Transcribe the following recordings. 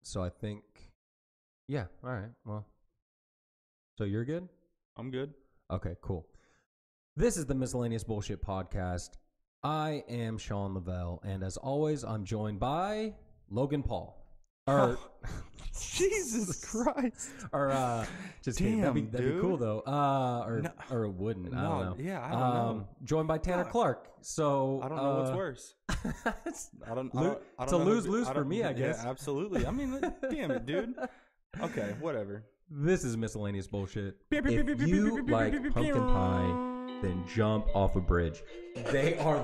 So I think, yeah. All right. Well, so you're good? I'm good. Okay, cool. This is the Miscellaneous Bullshit Podcast. I am Sean Lavelle, and as always, I'm joined by Logan Paul. Or, Jesus Christ. Or, just kidding. That'd be cool though. Or it wouldn't. I don't know. Yeah, I don't know. Joined by Tanner Clark. So I don't know what's worse. it's I don't a lose-lose for me, I guess. Yeah, absolutely. I mean, damn it, dude. Okay, whatever. This is Miscellaneous Bullshit. If you like pumpkin pie, then jump off a bridge. They are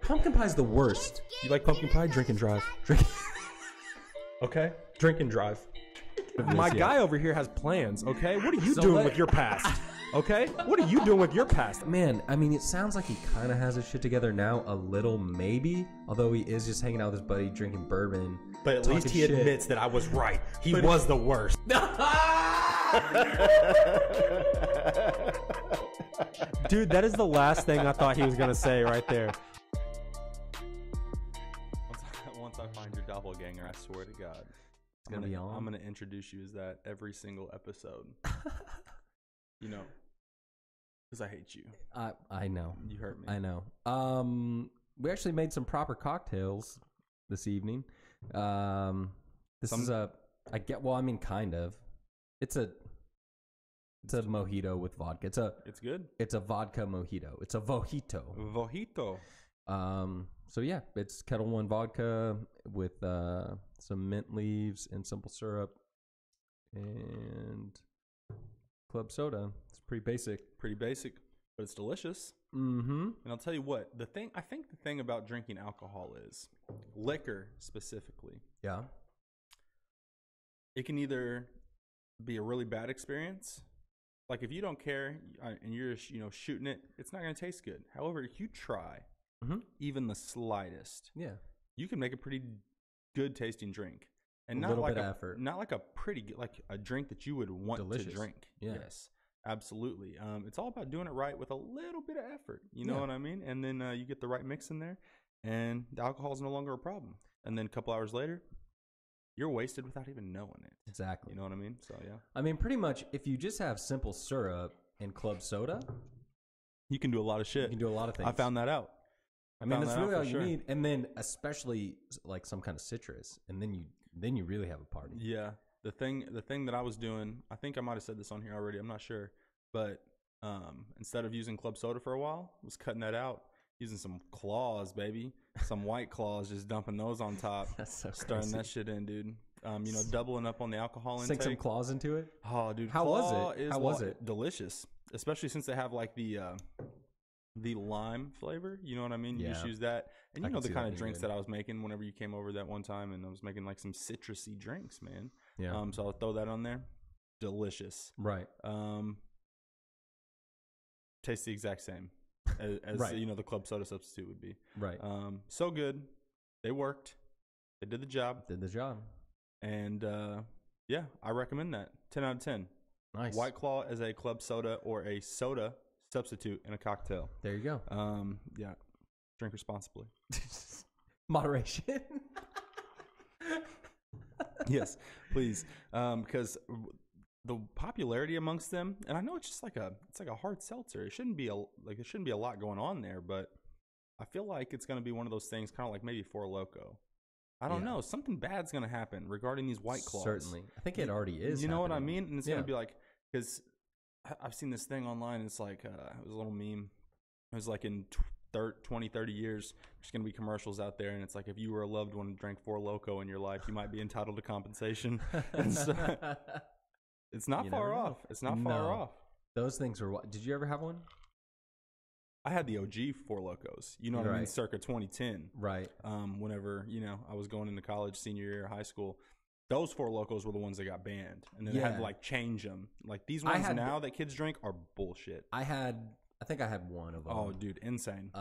pumpkin pie is the worst. You like pumpkin pie? Drink and drive. Drink. Okay? Drink and drive. My guy over here has plans, okay? What are you doing with your past? Okay? What are you doing with your past? Man, I mean, it sounds like he kind of has his shit together now, a little maybe. Although he is just hanging out with his buddy, drinking bourbon. But at least he admits that I was right. He was the worst. Dude, that is the last thing I thought he was going to say right there. Once I find your doppelganger, I swear to God. I'm going to introduce you as that every single episode. You know, because I hate you. I know. You hurt me. I know. We actually made some proper cocktails this evening. This is kind of. It's a mojito with vodka. It's good. It's a vodka mojito. It's a vojito. So yeah, it's Kettle One vodka with some mint leaves and simple syrup and club soda. It's pretty basic. But it's delicious. Mm-hmm. And I'll tell you what, the thing about drinking alcohol is liquor specifically. Yeah. It can either be a really bad experience. Like if you don't care and you're just, shooting it, it's not going to taste good. However, if you try even the slightest, you can make a pretty good tasting drink. And not like effort. Not like a pretty good, like a drink that you would want to drink. Yeah. Yes, absolutely. It's all about doing it right with a little bit of effort. You know what I mean? And then you get the right mix in there, and the alcohol is no longer a problem. And then a couple hours later, you're wasted without even knowing it. Exactly. You know what I mean? So yeah. I mean, pretty much, if you just have simple syrup and club soda, you can do a lot of shit. You can do a lot of things. I found that out. I mean, that's really all you need. And then especially like some kind of citrus, and then you really have a party. Yeah. The thing that I was doing, I think I might have said this on here already. I'm not sure, but instead of using club soda for a while, I was cutting that out, using some claws, baby, some White Claws, just dumping those on top. That's so stirring crazy. that shit in, dude. Doubling up on the alcohol intake. Sink some claws into it. Oh, dude, how was it? Delicious, especially since they have like the lime flavor. You know what I mean? You just use that. And you know the kind of drinks that I was making whenever you came over that one time, and I was making like some citrusy drinks, man. Yeah. So I'll throw that on there. Delicious. Right. Tastes the exact same as the club soda substitute would be. Right. So good. They worked. They did the job. And I recommend that. 10 out of 10. Nice. White Claw as a club soda or a soda substitute in a cocktail. There you go. Yeah. Drink responsibly. Moderation. Yes, please. Because the popularity amongst them, and I know it's like a hard seltzer. It shouldn't be a lot going on there, but I feel like it's going to be one of those things, kind of like maybe Four Loko. I don't know. Something bad's going to happen regarding these White Claws. Certainly. I think it already is. You know what I mean? And it's going to be like, because I've seen this thing online. It's like, it was a little meme. It was like in 20, 30 years, there's going to be commercials out there. And it's like, if you were a loved one who drank Four Loko in your life, you might be entitled to compensation. And so, it's not far off. It's not far off. Those things were, did you ever have one? I had the OG Four Locos, you know what I mean, circa 2010. Right. Whenever, I was going into college, senior year of high school, those Four Locos were the ones that got banned. And then they had to like change them. Like these ones now that kids drink are bullshit. I think I had one of them. Oh, dude, insane.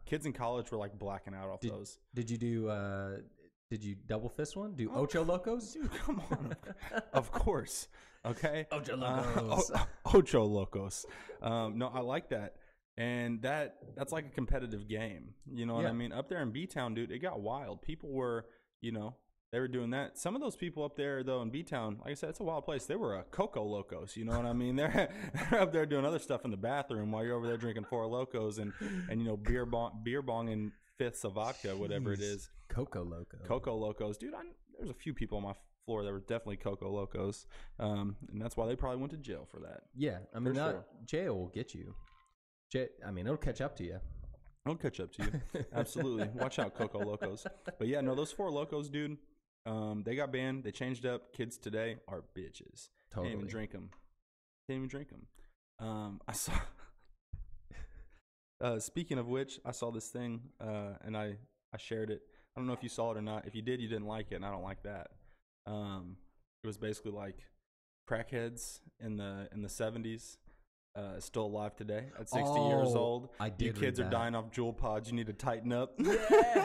Kids in college were like blacking out off those. Did you double fist one? Do Ocho Locos? Dude, come on. Of course. Okay. Ocho Locos. Ocho Locos. No, I like that. And that's like a competitive game. You know what I mean? Up there in B-Town, dude, it got wild. People were, They were doing that. Some of those people up there, though, in B-Town, like I said, it's a wild place. They were Coco Locos. You know what I mean? They're up there doing other stuff in the bathroom while you're over there drinking Four Locos and beer bonging fifths of vodka, whatever it is. Coco Locos. Dude, there's a few people on my floor that were definitely Coco Locos. And that's why they probably went to jail for that. Yeah. I mean, jail will get you. It'll catch up to you. It'll catch up to you. Absolutely. Watch out, Coco Locos. But yeah, no, those Four Locos, dude. They got banned. They changed up. Kids today are bitches. Totally. Can't even drink them. I saw. Speaking of which, I saw this thing, and I shared it. I don't know if you saw it or not. If you did, you didn't like it, and I don't like that. It was basically like crackheads in the 70s. Still alive today at 60 years old. You kids are dying off Juul pods. You need to tighten up. Yeah.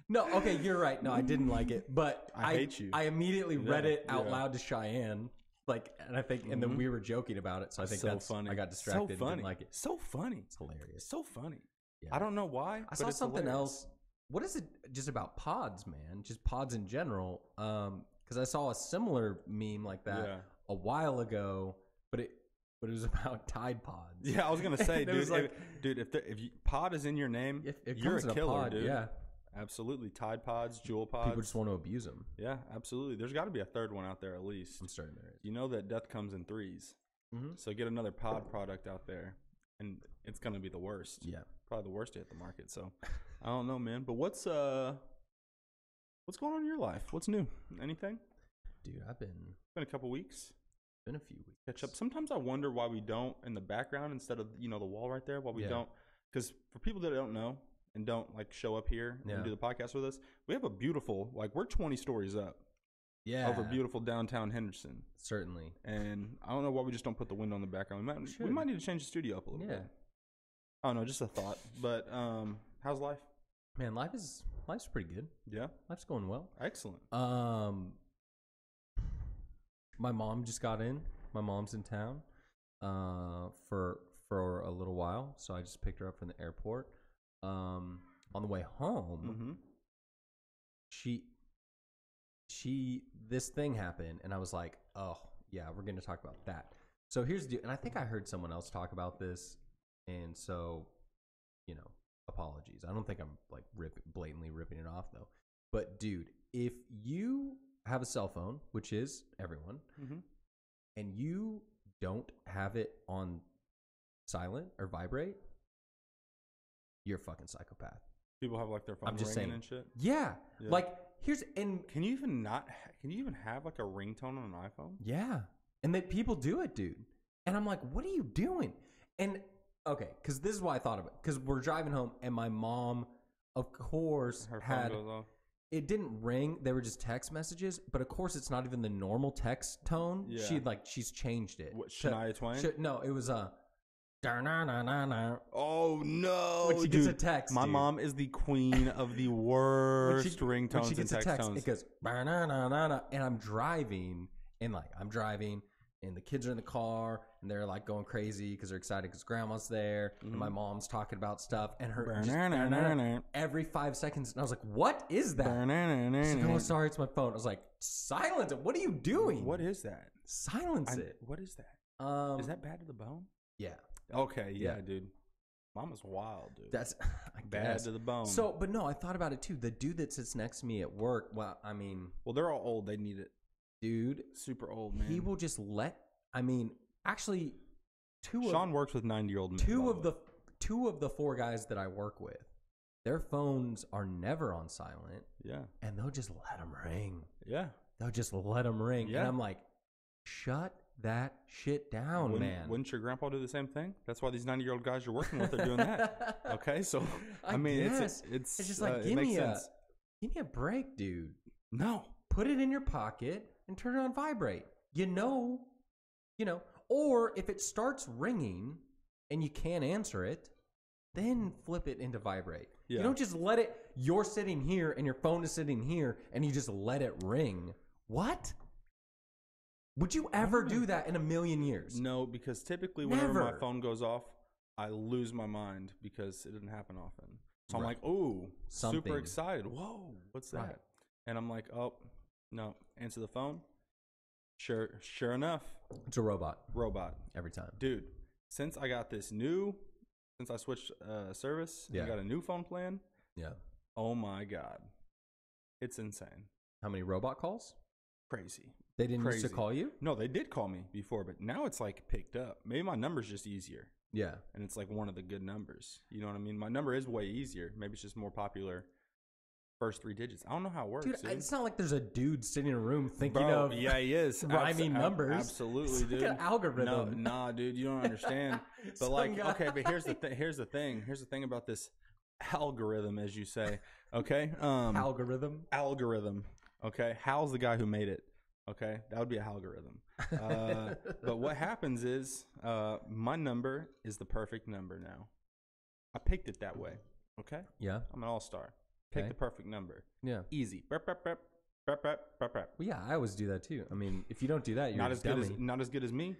No, okay, you're right. No, I didn't like it, but I hate you. I immediately read it out loud to Cheyenne, and I think, and then we were joking about it. So I think that's funny. I got distracted. So funny. And didn't like it. So funny. It's hilarious. So funny. Yeah. I don't know why. I saw something else. What is it? Just about pods, man. Just pods in general. Because I saw a similar meme like that a while ago, but it was about Tide Pods. Yeah, I was gonna say, dude, if pod is in your name, you're a killer, dude. Yeah. Absolutely. Tide Pods, Juul Pods. People just want to abuse them. Yeah, absolutely. There's got to be a third one out there at least. I'm certain there is. You know that death comes in threes. Mm-hmm. So get another pod product out there, and it's going to be the worst. Yeah. Probably the worst to hit the market. So I don't know, man. But what's going on in your life? What's new? Anything? Dude, been a couple weeks. Been a few weeks. Catch up. Sometimes I wonder why we don't in the background instead of, the wall right there, why we don't. Because for people that don't know, and don't show up here and do the podcast with us, we have a beautiful, we're 20 stories up. Yeah. Over beautiful downtown Henderson. Certainly. And I don't know why we just don't put the window in the background. We might need to change the studio up a little bit. I don't know, just a thought. But how's life? Man, life's pretty good. Yeah. Life's going well. Excellent. My mom just got in. My mom's in town for a little while, so I just picked her up from the airport. On the way home, this thing happened, and I was like, oh yeah, we're going to talk about that. So here's the deal, and I think I heard someone else talk about this, and so apologies. I don't think I'm blatantly ripping it off though. But dude, if you have a cell phone, which is everyone, and you don't have it on silent or vibrate, you're a fucking psychopath. People have their phone ringing and shit. Yeah. Can you even have a ringtone on an iPhone? Yeah. And that people do it, dude. And I'm like, what are you doing? And okay, because this is why I thought of it. Because we're driving home, and my mom, of course, her phone goes off. It didn't ring. They were just text messages. But of course, it's not even the normal text tone. Yeah. She's changed it. What, Shania Twain? No, it was oh no! When she gets a text, my mom is the queen of the worst ringtones when she gets and text tones. It goes and I'm driving, and the kids are in the car, and they're going crazy because they're excited because grandma's there, and my mom's talking about stuff, and her every 5 seconds, and I was like, "What is that?" She's like, "Oh, sorry, it's my phone." I was like, "Silence it! What are you doing? What is that? Silence it! What is that? Is that bad to the bone?" Yeah. Okay, yeah, dude. Mama's wild, dude. That's bad to the bone. So, but no, I thought about it too. The dude that sits next to me at work, well, they're all old. They need it. Dude. Super old, man. He will just actually, Sean works with 90-year-old men. Two of the four guys that I work with, their phones are never on silent. Yeah. And they'll just let them ring. Yeah. They'll just let them ring. Yeah. And I'm like, shut that shit down, man. Wouldn't your grandpa do the same thing? That's why these 90-year-old guys you're working with are doing that. Okay, so it's just give me a break, dude. No, put it in your pocket and turn it on vibrate. Or if it starts ringing and you can't answer it, then flip it into vibrate. Yeah. You don't just let it. You're sitting here and your phone is sitting here, and you just let it ring. What? Would you ever do that in a million years? No, because typically whenever my phone goes off, I lose my mind because it didn't happen often. So I'm like, ooh, super excited. Whoa, what's that? And I'm like, oh, no. Answer the phone. Sure enough. It's a robot. Robot. Every time. Dude, since I switched service, I got a new phone plan. Yeah. Oh my God. It's insane. How many robot calls? Crazy. They didn't used to call you? No, they did call me before, but now it's like picked up. Maybe my number's just easier. Yeah. And it's like one of the good numbers. You know what I mean? My number is way easier. Maybe it's just more popular. First 3 digits. I don't know how it works. Dude, it's not like there's a dude sitting in a room thinking of he is. rhyming numbers. Absolutely, it's dude. Like an algorithm. No, nah, dude, you don't understand. But okay, but here's the thing. Here's the thing about this algorithm, as you say. Okay? Algorithm. Okay? Hal's the guy who made it. Okay? That would be a algorithm. But what happens is my number is the perfect number now. I picked it that way. Okay? Yeah. I'm an all-star. Pick the perfect number. Yeah. Easy. Well, yeah, I always do that too. I mean, if you don't do that, you're not a dummy. Not as good as me.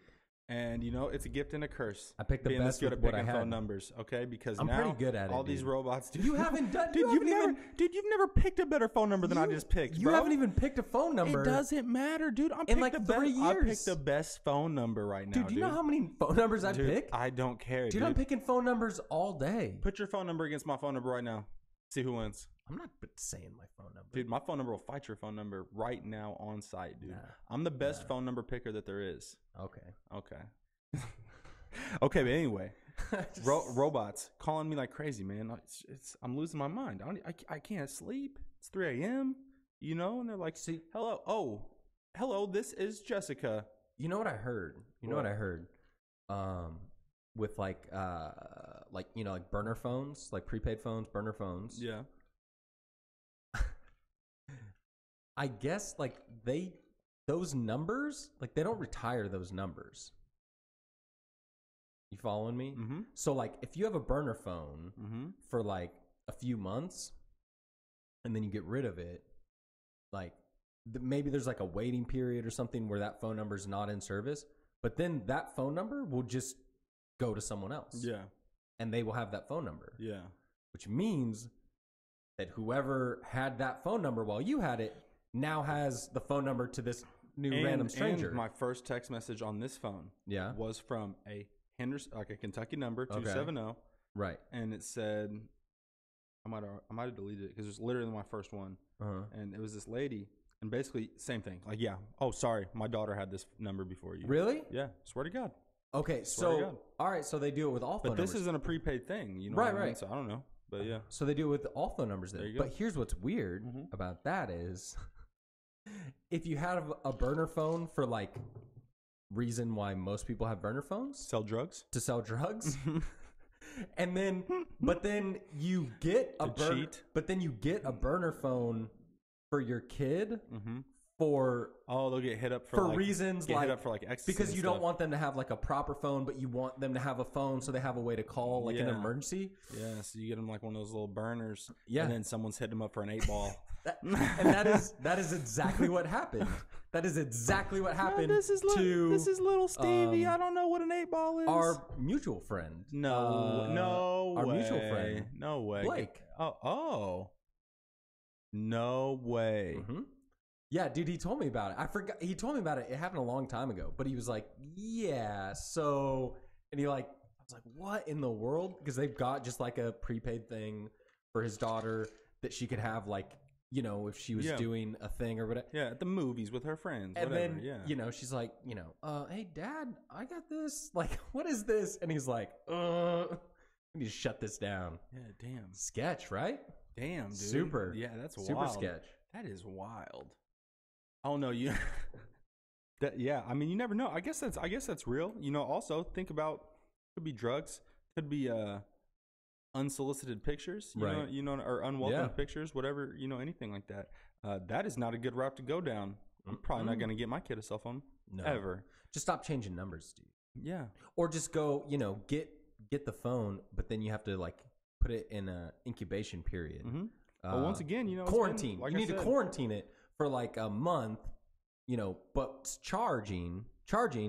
And it's a gift and a curse. I picked the being best good with at what I picking had. phone numbers, okay? Because I'm now pretty good at it. All these robots. Dude, you haven't done. Dude, you've never picked a better phone number than I just picked. You bro. haven't even picked a phone number. It doesn't matter, dude. In like 3 years. I picked the best phone number right now, dude. Do you know how many phone numbers I pick? I don't care, dude. I'm picking phone numbers all day. Put your phone number against my phone number right now. See who wins. I'm not saying my phone number. Dude, my phone number will fight your phone number right now on site, dude. Nah, I'm the best phone number picker that there is. Okay. Okay, but anyway, robots calling me like crazy, man. I'm losing my mind. I can't sleep. It's 3 a.m., and they're like, see, hello, this is Jessica. You know what I heard? With like burner phones, like prepaid phones, burner phones. Yeah. I guess those numbers, they don't retire those numbers. You following me? Mm-hmm. So if you have a burner phone for a few months and then you get rid of it, maybe there's a waiting period or something where that phone number is not in service, but then that phone number will just go to someone else. Yeah. And they will have that phone number. Yeah. Which means that whoever had that phone number while you had it now has the phone number to this new random stranger. And my first text message on this phone was from a Henderson, a Kentucky number, 270. Right. And it said, I might have deleted it because it was literally my first one. Uh-huh. And it was this lady. And basically, same thing. Oh, sorry. My daughter had this number before you. Really? Yeah. Swear to God. Okay. All right. So they do it with all phone numbers. But this isn't a prepaid thing. Right. I mean? So I don't know. But yeah. So they do it with all phone numbers then. There you go. But here's what's weird about that is if you have a burner phone for reason why most people have burner phones. Sell drugs? To sell drugs. And then, but then you get a burner phone for your kid for they'll get hit up for reasons hit up for ecstasy because you stuff. don't want them to have a proper phone, but you want them to have a phone so they have a way to call an emergency. Yeah, so you get them one of those little burners. Yeah, and then someone's hitting them up for an 8-ball. And that is exactly what happened. That is exactly what happened. This is little Stevie. I don't know what an 8-ball is. Our mutual friend. No our way. mutual friend. No way. Blake. Oh. No way. Mm-hmm. Yeah, dude, he told me about it. I forgot. He told me about it. It happened a long time ago. But he was like, yeah, so... And I was like, what in the world? Because they've got just a prepaid thing for his daughter that she could have if she was doing a thing or whatever. Yeah, at the movies with her friends. And whatever. then, she's like, hey, Dad, I got this. What is this? And he's like, I need to shut this down. Yeah, damn. Sketch, right? Damn, dude. Super. Yeah, that's wild. Super sketch. That is wild. Oh, no, you... I mean, you never know. I guess that's real. Also, think about, could be drugs, could be unsolicited pictures, right. Or unwelcome pictures, whatever, anything like that. That is not a good route to go down. I'm probably not going to get my kid a cell phone ever. Just stop changing numbers, dude. Yeah. Or just go, get the phone, but then you have to put it in a incubation period. But once again, quarantine. You need to quarantine it for a month, but it's charging,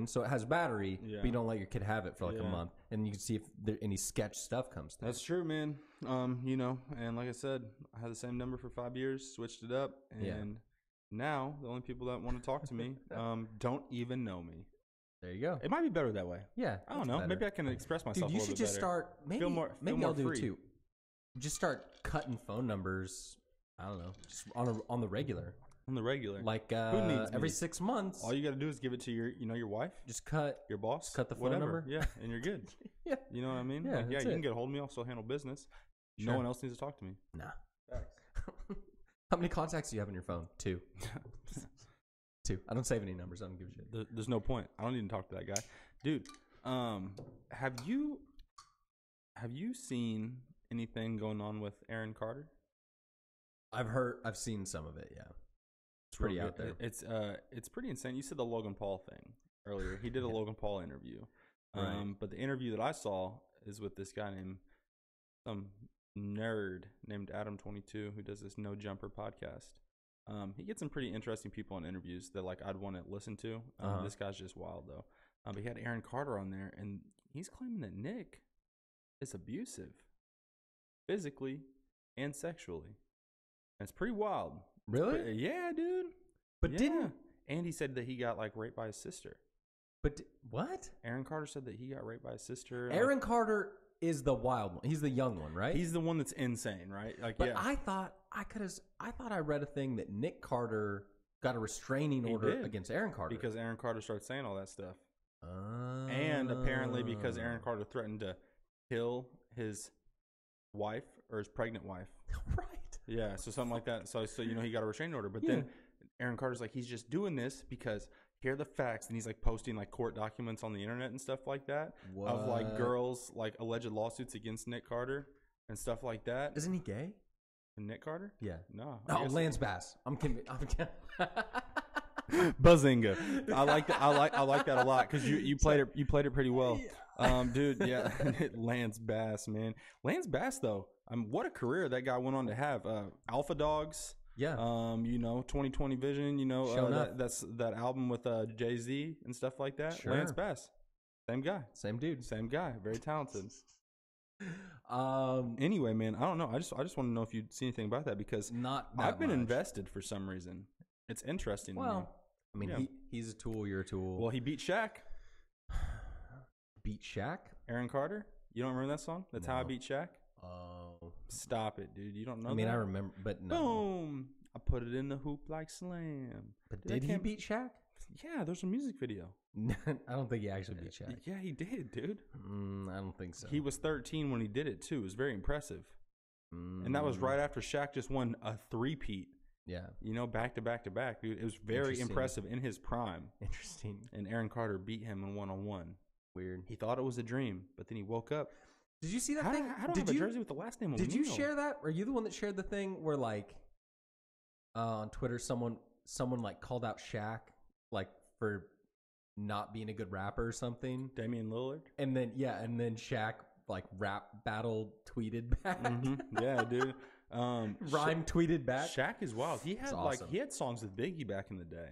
so it has battery, but you don't let your kid have it for like a month, and you can see if any sketch stuff comes through. That's true, man. And like I said, I had the same number for 5 years, switched it up, and now the only people that want to talk to me don't even know me. There you go. It might be better that way. Yeah, I don't know. better. Maybe I can express myself. Dude, you a little should bit just better. start. Maybe I'll do it too. Just start cutting phone numbers. I don't know, just on the regular. On the regular, like who needs every me? 6 months. All you got to do is give it to your wife. Just cut your boss. Cut the phone number. Yeah, and you're good. Yeah, you know what I mean. Yeah, you can get a hold of me. I'll still handle business. Sure. No one else needs to talk to me. Nah. How many contacts do you have on your phone? 2. 2. I don't save any numbers. I don't give a shit. There's no point. I don't need to talk to that guy, dude. Have you seen anything going on with Aaron Carter? I've seen some of it. Yeah, it's pretty out there. It's pretty insane. You said the Logan Paul thing earlier. He did a Logan Paul interview, but the interview that I saw is with this guy named some nerd named Adam22 who does this No Jumper podcast. He gets some pretty interesting people on interviews that like I'd want to listen to. This guy's just wild though. But he had Aaron Carter on there, and he's claiming that Nick is abusive, physically and sexually. It's pretty wild. Really? But, yeah, dude. But didn't... And he said that he got, like, raped by his sister. But what? Aaron Carter said that he got raped by his sister. Aaron Carter is the wild one. He's the young one, right? He's the one that's insane, right? Like, but I thought I read a thing that Nick Carter got a restraining order against Aaron Carter. Because Aaron Carter started saying all that stuff. And apparently because Aaron Carter threatened to kill his wife or his pregnant wife. Right. Yeah, so something like that. So he got a restraining order. But then Aaron Carter's like, he's just doing this because here are the facts. And he's like posting like court documents on the internet and stuff like that. What? Of like girls, like alleged lawsuits against Nick Carter and stuff like that. Isn't he gay? Nick Carter? Yeah. No. Oh, Lance Bass. I'm kidding. Bazinga. I like that. I like that a lot because you played it pretty well. Dude, yeah. Lance Bass, man. Lance Bass though. What a career that guy went on to have. Alpha Dogs. Yeah. 2020 Vision, that's that album with Jay-Z and stuff like that. Sure. Lance Bass. Same guy. Same dude. Same guy. Very talented. Anyway, man, I don't know. I just want to know if you'd see anything about that because I've been invested for some reason. It's interesting to me. I mean, he's a tool, you're a tool. Well, he beat Shaq. Beat Shaq? Aaron Carter? You don't remember that song? That's How I Beat Shaq? Oh. Stop it, dude. You don't know that? I mean, I remember, but no. Boom. I put it in the hoop like slam. But did he beat Shaq? Yeah, there's a music video. I don't think he actually beat Shaq. Yeah, he did, dude. I don't think so. He was 13 when he did it, too. It was very impressive. And that was right after Shaq just won a three-peat. Yeah. Back to back to back, dude. It was very impressive in his prime. Interesting. And Aaron Carter beat him in one-on-one. Weird. He thought it was a dream, but then he woke up. Did you see that thing? I don't have a jersey with the last name on it. Did you share that? Are you the one that shared the thing where, like, on Twitter, someone like called out Shaq, like, for not being a good rapper or something? Damian Lillard? And then Shaq, like, rap battle tweeted back. Yeah, dude. Rhyme tweeted back. Shaq is wild. He had he had songs with Biggie back in the day.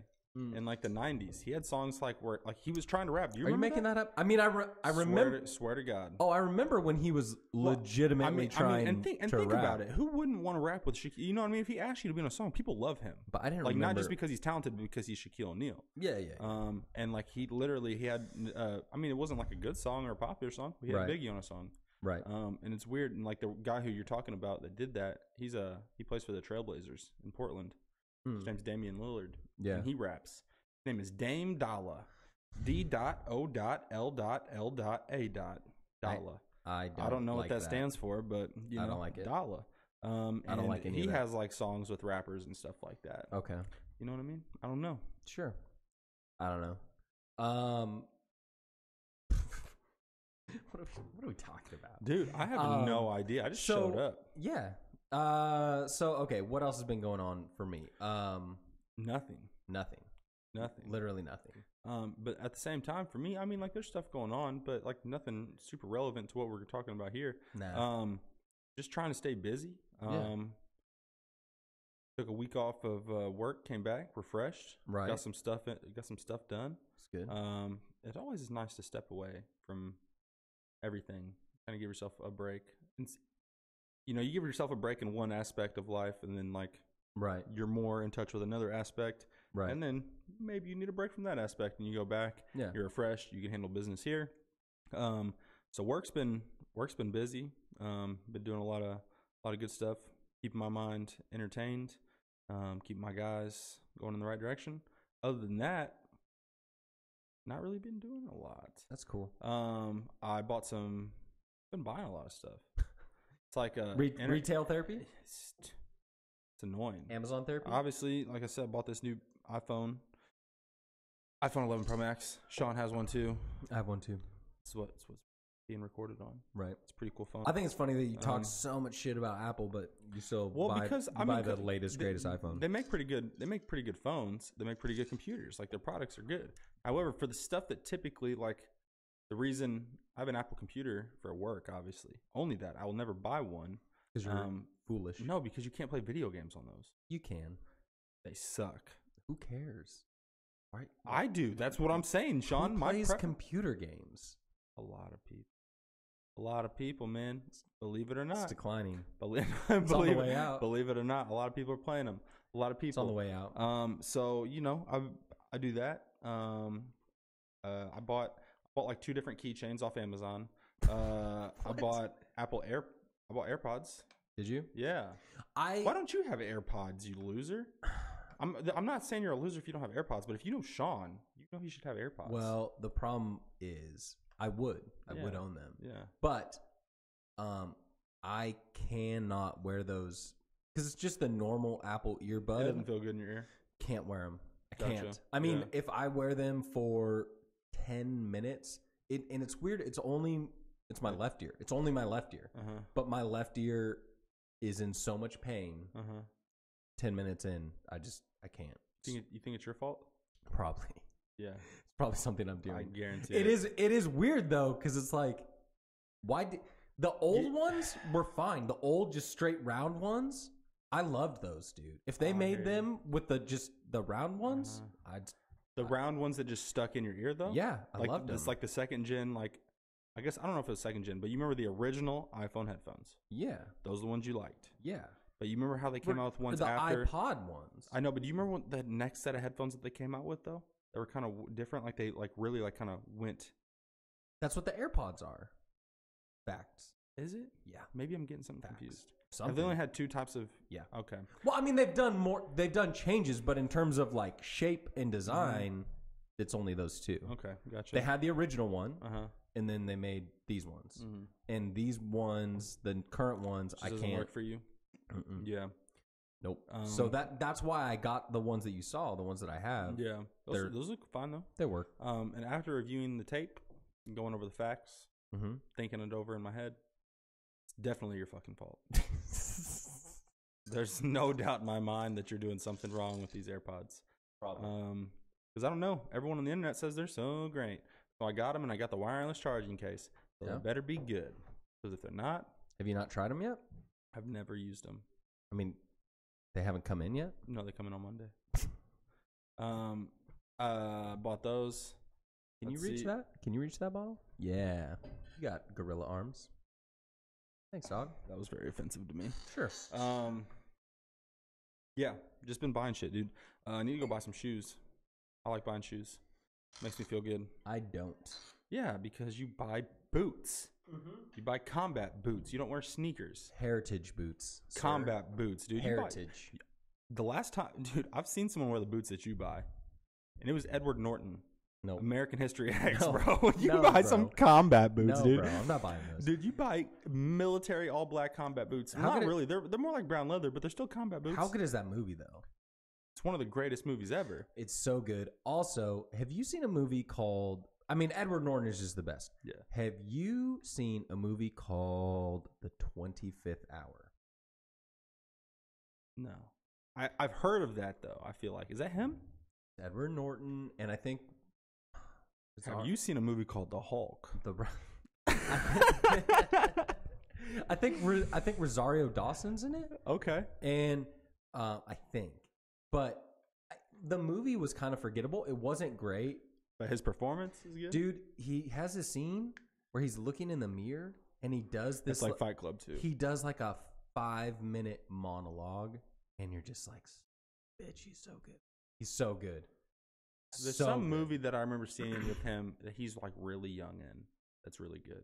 In like the 90s. He had songs like where like he was trying to rap. Do you remember making that up? I mean, I remember. Swear to God. Oh, I remember when he was legitimately trying to think rap. about it. Who wouldn't want to rap with Shaquille? You know what I mean? If he asked you to be on a song, people love him. But I didn't like remember. Not just because he's talented, but because he's Shaquille O'Neal. Yeah. And like he had I mean, it wasn't like a good song or a popular song. But he had Biggie on a song. Right. And it's weird. And like the guy who you're talking about that did that, he plays for the Trailblazers in Portland. His name's Damian Lillard. Yeah. And he raps. His name is Dame Dalla. D.O.L.L.A. Dalla. I don't know like what that stands for, but I don't like it. Dalla. I don't like any of he that. has like songs with rappers and stuff like that. Okay. You know what I mean? I don't know. Sure. I don't know. What are we talking about? Dude, I have no idea. I just showed up. Yeah. Okay, what else has been going on for me? Nothing. Literally nothing. But at the same time, for me, I mean, like, there's stuff going on, but like nothing super relevant to what we're talking about here. No. Just trying to stay busy. Took a week off of work, came back refreshed. Right. Got some stuff done. It's good. It always is nice to step away from everything. Kind of give yourself a break. And, you give yourself a break in one aspect of life, and then right, you're more in touch with another aspect. Right. And then maybe you need a break from that aspect, and you go back. Yeah. You're refreshed. You can handle business here. So work's been busy. Been doing a lot of good stuff. Keeping my mind entertained. Keeping my guys going in the right direction. Other than that, not really been doing a lot. That's cool. I bought some. Been buying a lot of stuff. It's like a retail therapy. It's annoying. Amazon therapy. Obviously, like I said, I bought this new iPhone 11 Pro Max. Sean has one too. I have one too. It's what's being recorded on. Right. It's a pretty cool phone. I think it's funny that you talk so much shit about Apple, but you still buy the latest, greatest iPhone. They make pretty good. They make pretty good phones. They make pretty good computers. Like, their products are good. However, for the stuff that typically, like, the reason I have an Apple computer for work, obviously, only that I will never buy one because you're foolish. No, because you can't play video games on those. You can. They suck. Who cares? Right. I do. That's what I'm saying, Sean. Who plays computer games? A lot of people. A lot of people, man. Believe it or not. It's declining. It's on the way out. Believe it or not, a lot of people are playing them. A lot of people. It's on the way out. So I do that. I bought like 2 different keychains off Amazon. I bought AirPods. Did you? Yeah. Why don't you have AirPods, you loser? I'm not saying you're a loser if you don't have AirPods, but if you know Sean, you know he should have AirPods. Well, the problem is I would own them. Yeah. But I cannot wear those because it's just the normal Apple earbud. It doesn't feel good in your ear. Can't wear them. I Gotcha. can't. I mean, if I wear them for 10 minutes, and it's weird. It's my left ear. It's only my left ear. But my left ear is in so much pain. 10 minutes in, I can't. You think it's your fault? Probably. Yeah. It's probably something I'm doing. I guarantee it is weird though, because it's like, the old ones were fine. The old just straight round ones, I loved those, dude. If they made them with the round ones, the round ones that just stuck in your ear though? Yeah, I loved them. It's like the second gen, like, I guess, I don't know if it was second gen, but you remember the original iPhone headphones? Yeah. Those are the ones you liked. Yeah. But you remember how they came out with ones after? The iPod ones. I know, but do you remember the next set of headphones that they came out with though? They were kind of different. Like, they really kind of went. That's what the AirPods are. Facts. Is it? Yeah. Maybe I'm getting something confused. Something. Have they only had 2 types of? Yeah. Okay. Well, I mean, they've done changes, but in terms of like shape and design, it's only those 2. Okay, gotcha. They had the original one, and then they made these ones. And these ones, the current ones, I can't. Doesn't work for you. Yeah. Nope. So that's why I got the ones that you saw, the ones that I have. Yeah. Those look fine though. They work. And after reviewing the tape and going over the facts, thinking it over in my head, it's definitely your fucking fault. There's no doubt in my mind that you're doing something wrong with these AirPods. Probably. Because I don't know. Everyone on the internet says they're so great. So I got them, and I got the wireless charging case. So they better be good. Because if they're not... Have you not tried them yet? I've never used them. I mean, they haven't come in yet? No, they come in on Monday. Bought those. Can you reach that? Can you reach that bottle? Yeah. You got gorilla arms. Thanks, dog. That was very offensive to me. Sure. Yeah, just been buying shit, dude. I need to go buy some shoes. I like buying shoes. Makes me feel good. I don't. Yeah, because you buy boots. You buy combat boots. You don't wear sneakers. Heritage boots. Combat boots, dude. Heritage. The last time, dude, I've seen someone wear the boots that you buy, and it was Edward Norton. No. American History X, bro. You buy some combat boots, dude. Bro, I'm not buying those. Dude, you buy military all black combat boots. Not really. They're more like brown leather, but they're still combat boots. How good is that movie, though? It's one of the greatest movies ever. It's so good. Also, have you seen a movie called... I mean, Edward Norton is just the best. Yeah. Have you seen a movie called The 25th Hour? No. I've heard of that, though, I feel like. Is that him? Edward Norton, and I think... Have you seen a movie called The Hulk? I think Rosario Dawson's in it. Okay. And I think. But the movie was kind of forgettable. It wasn't great. But his performance is good? Dude, he has a scene where he's looking in the mirror and he does this. It's like Fight Club, too. He does like a 5-minute monologue and you're just like, bitch, he's so good. He's so good. There's some movie that I remember seeing with him that he's like really young in. That's really good.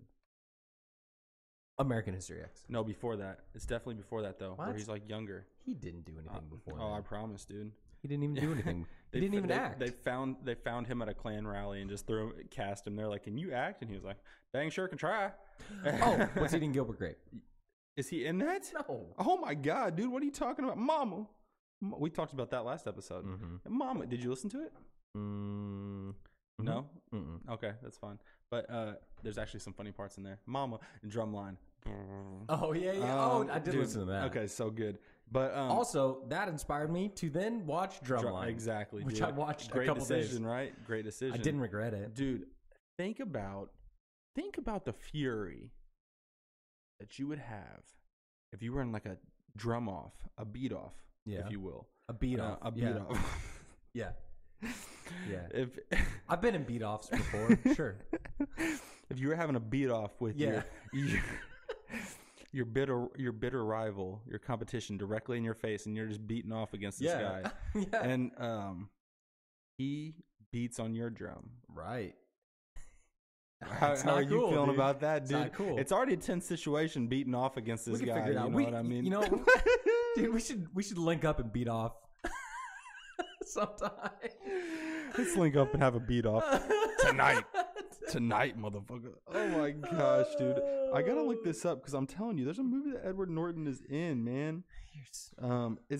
American History X. No, before that. It's definitely before that, though, where he's like younger. He didn't do anything before that. Oh, I promise, dude. He didn't even do anything. He didn't even act. They found him at a Klan rally and just cast him there. Like, can you act? And he was like, dang, sure can try. Oh, what's eating Gilbert Grape? Is he in that? No. Oh my God, dude, what are you talking about, Mama? We talked about that last episode. Mm-hmm. Mama, did you listen to it? Mm-hmm. No. Mm-mm. Okay, that's fine. But there's actually some funny parts in there. Mama and drum line. Oh yeah. I did listen to that. Okay, so good. But also, that inspired me to then watch Drumline. Exactly, which dude. I watched Great a couple decision, days. Right? Great decision. I didn't regret it, dude. Think about the fury that you would have if you were in like a drum off, a beat off, if you will, a beat off, yeah. If I've been in beat offs before, sure. If you were having a beat off with your bitter rival, your competition directly in your face, and you're just beating off against this guy, and he beats on your drum, right? How are you feeling about that, dude? It's not cool. It's already a tense situation beating off against this guy. You know what I mean? You know, dude, we should link up and beat off sometime. Let's link up and have a beat off tonight, motherfucker. Oh my gosh, dude! I gotta look this up because I'm telling you, there's a movie that Edward Norton is in, man. It's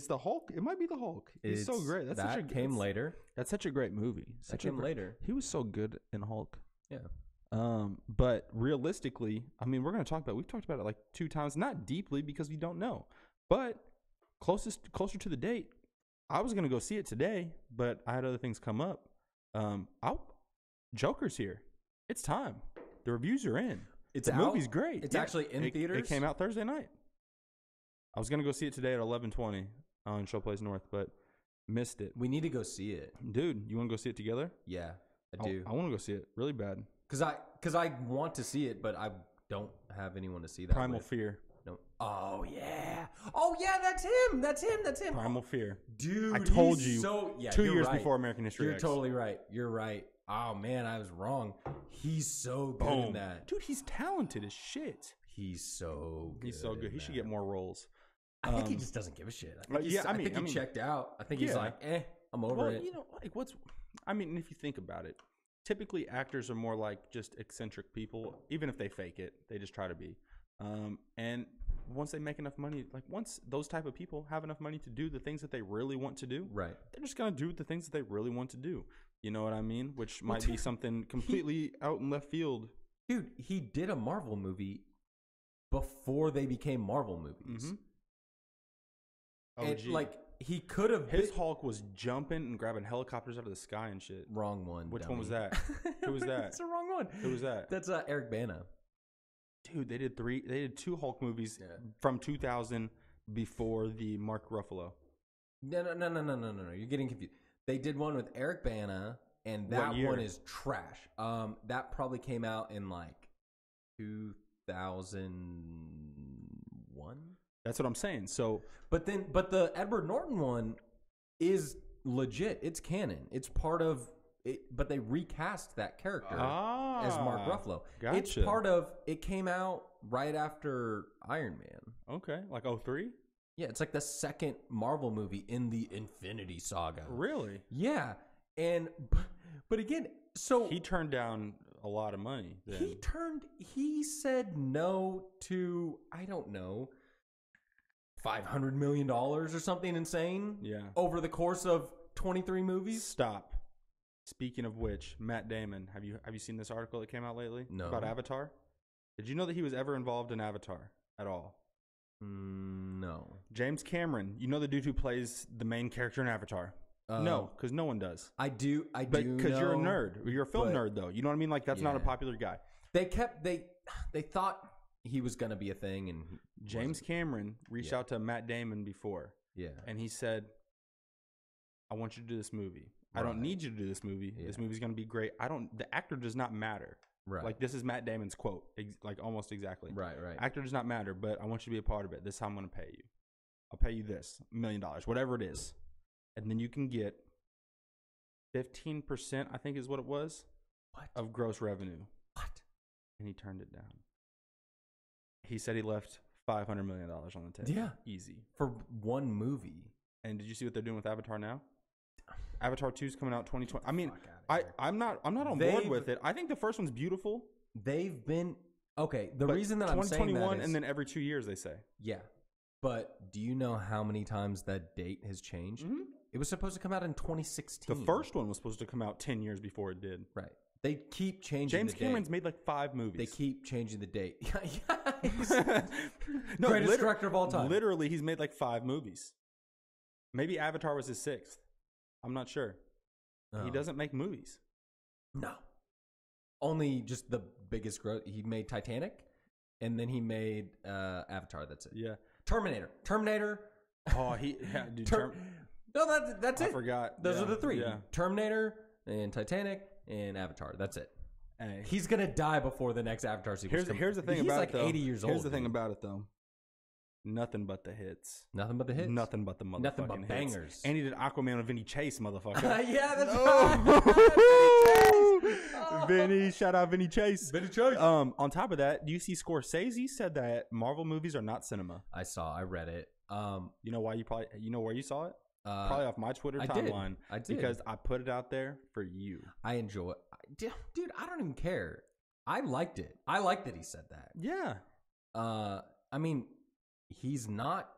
the Hulk. It might be the Hulk. He's so great. That came later. That's such a great movie. That came later. He was so good in Hulk. Yeah. But realistically, I mean, we've talked about it like 2 times, not deeply because we don't know, but closer to the date. I was going to go see it today, but I had other things come up. Joker's here. It's time. The reviews are in. The movie's great. It's actually in theaters. It came out Thursday night. I was going to go see it today at 11:20 on Showplace North, but missed it. We need to go see it. Dude, you want to go see it together? Yeah, I do. I want to go see it really bad. Because I want to see it, but I don't have anyone to see that Primal with. Fear. No. Oh yeah, that's him. Primal Fear. Dude, I told you. 2 years before American History You're X. totally right. You're right. Oh man, I was wrong. He's so good in that. Dude, he's talented as shit. He's so good. He's so good. He should get more roles. I think he just doesn't give a shit. I think he checked out. I think he's like, I'm over it. You know, like if you think about it, typically actors are more like just eccentric people. Even if they fake it, they just try to be. And once they make enough money, like once those type of people have enough money to do the things that they really want to do, right? They're just gonna do the things that they really want to do. You know what I mean? Which might be something completely out in left field. Dude, he did a Marvel movie before they became Marvel movies. Mm-hmm. And like he could have. His Hulk was jumping and grabbing helicopters out of the sky and shit. Wrong one. Which dummy. one was that? Who was that? That's the wrong one. Who was that? That's Eric Bana. Dude, they did 2 Hulk movies from 2000 before the Mark Ruffalo. No. You're getting confused. They did one with Eric Bana, and that one is trash. That probably came out in like 2001. That's what I'm saying. So, but the Edward Norton one is legit. It's canon. It's part of it, but they recast that character as Mark Ruffalo. Gotcha. It's part of. It came out right after Iron Man. Okay, like 2003? Yeah, it's like the second Marvel movie in the Infinity Saga. Really? Yeah, but again, so he turned down a lot of money. Then. He said no to, I don't know, $500 million or something insane. Yeah. Over the course of 23 movies. Stop. Speaking of which, Matt Damon, have you seen this article that came out lately? No. About Avatar? Did you know that he was ever involved in Avatar at all? No. James Cameron, you know the dude who plays the main character in Avatar? No, because no one does. I do because you're a nerd. You're a film nerd, though. You know what I mean? Like, that's not a popular guy. They thought he was going to be a thing. And James Cameron reached out to Matt Damon before Yeah. And he said, I want you to do this movie. Right. I don't need you to do this movie. Yeah. This movie's going to be great. The actor does not matter. Right. Like, this is Matt Damon's quote, like almost exactly. Right. Actor does not matter, but I want you to be a part of it. This is how I'm going to pay you. I'll pay you this, $1 million, whatever it is. And then you can get 15%, I think is what it was, of gross revenue. What? And he turned it down. He said he left $500 million on the table. Yeah. Easy. For one movie. And did you see what they're doing with Avatar now? Avatar 2 is coming out 2020. I mean, I'm not on board with it. I think the first one's beautiful. They've been okay. The reason that I'm saying that 2021 is, and then every 2 years they say. Yeah. But do you know how many times that date has changed? Mm-hmm. It was supposed to come out in 2016. The first one was supposed to come out 10 years before it did. Right. They keep changing James the Cameron's date. made like 5 movies. They keep changing the date. No, greatest director of all time. Literally, he's made like 5 movies. Maybe Avatar was his 6th. I'm not sure. He doesn't make movies. No. Only just the biggest growth. He made Titanic, and then he made Avatar. That's it. Yeah. Terminator. Oh, dude. No, that's it. I forgot. Those are the 3. Yeah. Terminator and Titanic and Avatar. That's it. Hey. He's gonna die before the next Avatar sequel. Here's the thing He's about like it, though. 80 years old. Here's the thing about it, though. Nothing but the hits. Nothing but the hits. Nothing but the motherfucking Nothing but hits. bangers. And he did Aquaman with Vinny Chase, motherfucker. Yeah, that's right. Vinny, shout out Vinny Chase. Vinny Chase. On top of that, do you see Scorsese said that Marvel movies are not cinema? I read it. You know why you know where you saw it? Probably off my Twitter timeline. I did. Because I put it out there for you. I enjoy it. Dude, I don't even care. I liked it. I liked that he said that. Yeah. I mean, he's not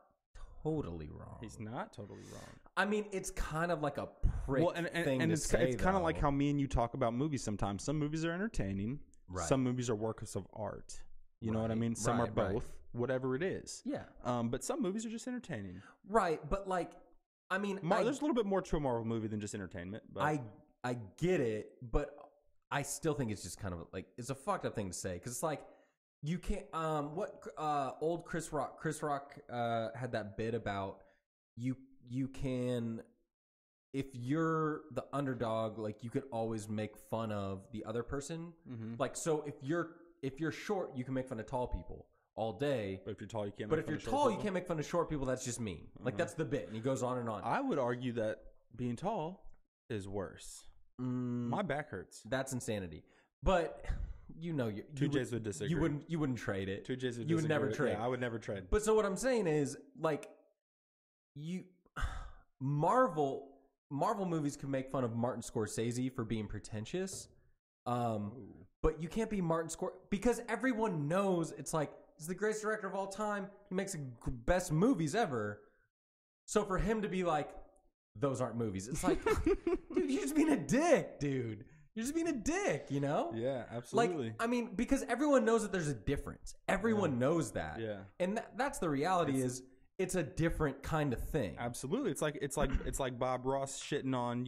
totally wrong. He's not totally wrong. I mean, it's kind of like a prick thing and to it's say, kind of like how me and you talk about movies sometimes. Some movies are entertaining. Right. Some movies are works of art. You know what I mean? Some are both. Whatever it is. Yeah. But some movies are just entertaining. Right, but like, I mean, there's a little bit more to a Marvel movie than just entertainment. But I get it, but I still think it's just kind of like, it's a fucked up thing to say, because it's like, you can't. Old Chris Rock had that bit about you can, if you're the underdog, like you could always make fun of the other person. Mm-hmm. Like, so if you're short, you can make fun of tall people all day. But if you're tall, you can't. But if you're tall, you can't make fun of short people. That's just mean. Like, that's the bit, and he goes on and on. I would argue that being tall is worse. My back hurts. That's insanity. But you know, Two J's would disagree. You wouldn't trade it. Two J's would disagree. You would never trade. Yeah, I would never trade. But so what I'm saying is, like, Marvel movies can make fun of Martin Scorsese for being pretentious. But you can't be Martin Scorsese because everyone knows it's like, he's the greatest director of all time. He makes the best movies ever. So for him to be like, those aren't movies, it's like, dude, you're just being a dick, dude. You're just being a dick, you know? Yeah, absolutely. Like, I mean, because everyone knows that there's a difference. Everyone knows that. Yeah. And that's the reality is it's a different kind of thing. Absolutely. It's like Bob Ross shitting on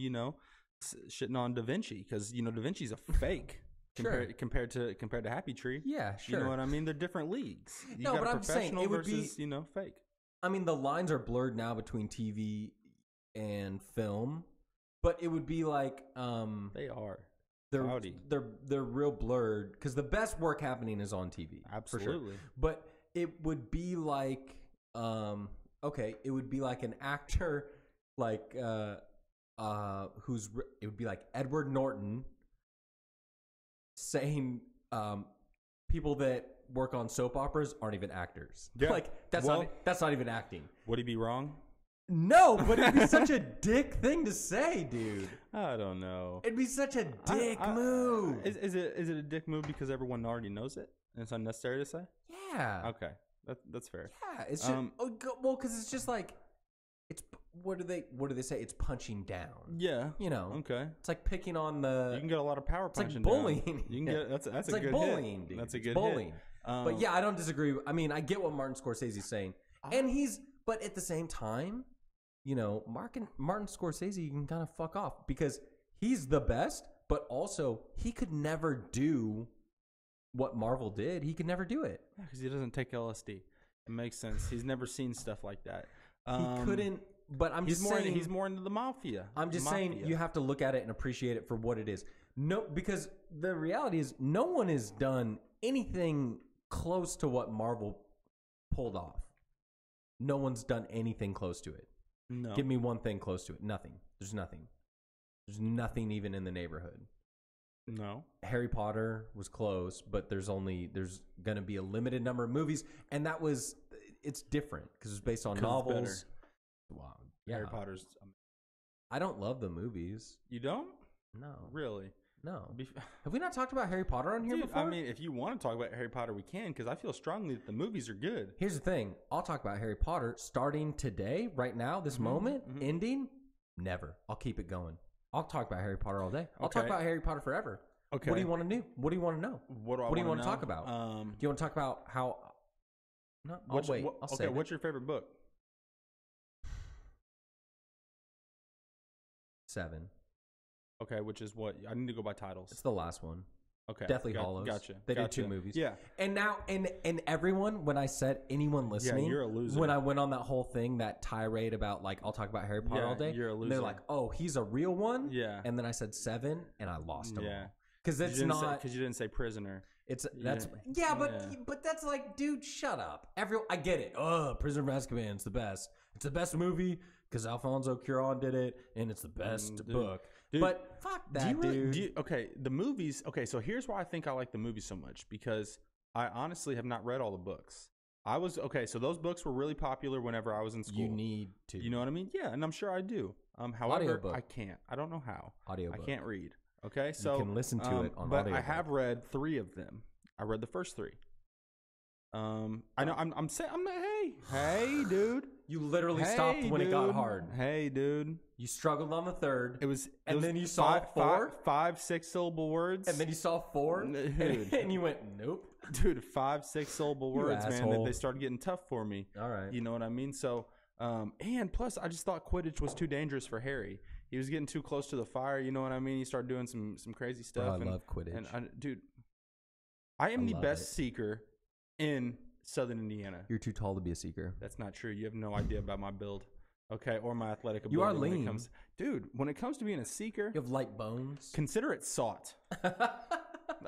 Da Vinci, because Da Vinci's a fake. Compared to Happy Tree. Yeah, sure. You know what I mean? They're different leagues. You no, got but I'm saying it would versus, be fake. I mean, the lines are blurred now between TV and film, but it would be like they are. They're real blurred because the best work happening is on TV. Absolutely. For sure. But it would be like it would be like an actor like it would be like Edward Norton saying people that work on soap operas aren't even actors. Yeah. Like that's not even acting. Would he be wrong? No, but it'd be such a dick thing to say, dude. I don't know. It'd be such a dick move. Is it a dick move because everyone already knows it and it's unnecessary to say? Yeah. Okay, that's fair. Yeah, it's just because it's just like it's what do they say? It's punching down. Yeah. Okay. It's like picking on the. You can get a lot of power punching. It's like bullying. Down. You can get that's it's a like good bullying, hit. Dude. That's a good bullying. Hit. But yeah, I don't disagree. I mean, I get what Martin Scorsese's saying, but at the same time, Martin Scorsese, you can kind of fuck off because he's the best, but also he could never do what Marvel did. He could never do it. Yeah, because he doesn't take LSD. It makes sense. He's never seen stuff like that. He couldn't. But he's more into the mafia. I'm just saying you have to look at it and appreciate it for what it is. No, because the reality is no one has done anything close to what Marvel pulled off. No one's done anything close to it. No. Give me one thing close to it. Nothing. There's nothing. There's nothing even in the neighborhood. No. Harry Potter was close, but there's going to be a limited number of movies, and it's different because it's based on novels. Wow. Yeah. Harry Potter's. I don't love the movies. You don't? No. Really? No. Have we not talked about Harry Potter on here before? I mean, if you want to talk about Harry Potter, we can, because I feel strongly that the movies are good. Here's the thing. I'll talk about Harry Potter starting today, right now, this moment, ending. Never. I'll keep it going. I'll talk about Harry Potter all day. I'll talk about Harry Potter forever. Okay. What do you want to do? What do you want to know? What do you want to talk about? Do you want to talk about how... No, I'll wait. I'll say what's your favorite book? 7. Okay, which is what? I need to go by titles. It's the last one. Okay. Deathly Hallows. Gotcha. They did 2 movies. Yeah. And now, and everyone, when I said anyone listening, you're a loser. When I went on that whole thing, that tirade about like, I'll talk about Harry Potter all day. You're a loser. They're like, oh, he's a real one? Yeah. And then I said 7 and I lost them all. Because it's not. Because you didn't say prisoner. But that's like, dude, shut up. I get it. Oh, Prisoner of Azkaban's the best. It's the best movie because Alfonso Cuarón did it, and it's the best book. Dude, but fuck that, dude. Okay, the movies. Okay, so here's why I think I like the movies so much, because I honestly have not read all the books. So those books were really popular whenever I was in school. You need to. You know what I mean? Yeah, and I'm sure I do. However, audiobook. I can't. I don't know how. Audiobook. I can't read. Okay, so you can listen to it on but audiobook. I have read 3 of them. I read the first 3. I know. I'm saying. I'm not. Hey, dude. You literally stopped when it got hard. Hey, dude. You struggled on the 3rd. Then you saw 4, 5, 6 syllable words, and then you saw 4, dude. And you went, nope, dude. 5, 6 syllable words, asshole. man. They started getting tough for me. All right, you know what I mean. So, and plus, I just thought Quidditch was too dangerous for Harry. He was getting too close to the fire. You know what I mean. He started doing some crazy stuff. I love Quidditch, dude. I am the best seeker in Southern Indiana. You're too tall to be a seeker. That's not true. You have no idea about my build, okay, or my athletic ability. You are lean. When it comes to being a seeker, you have light bones. Consider it sought.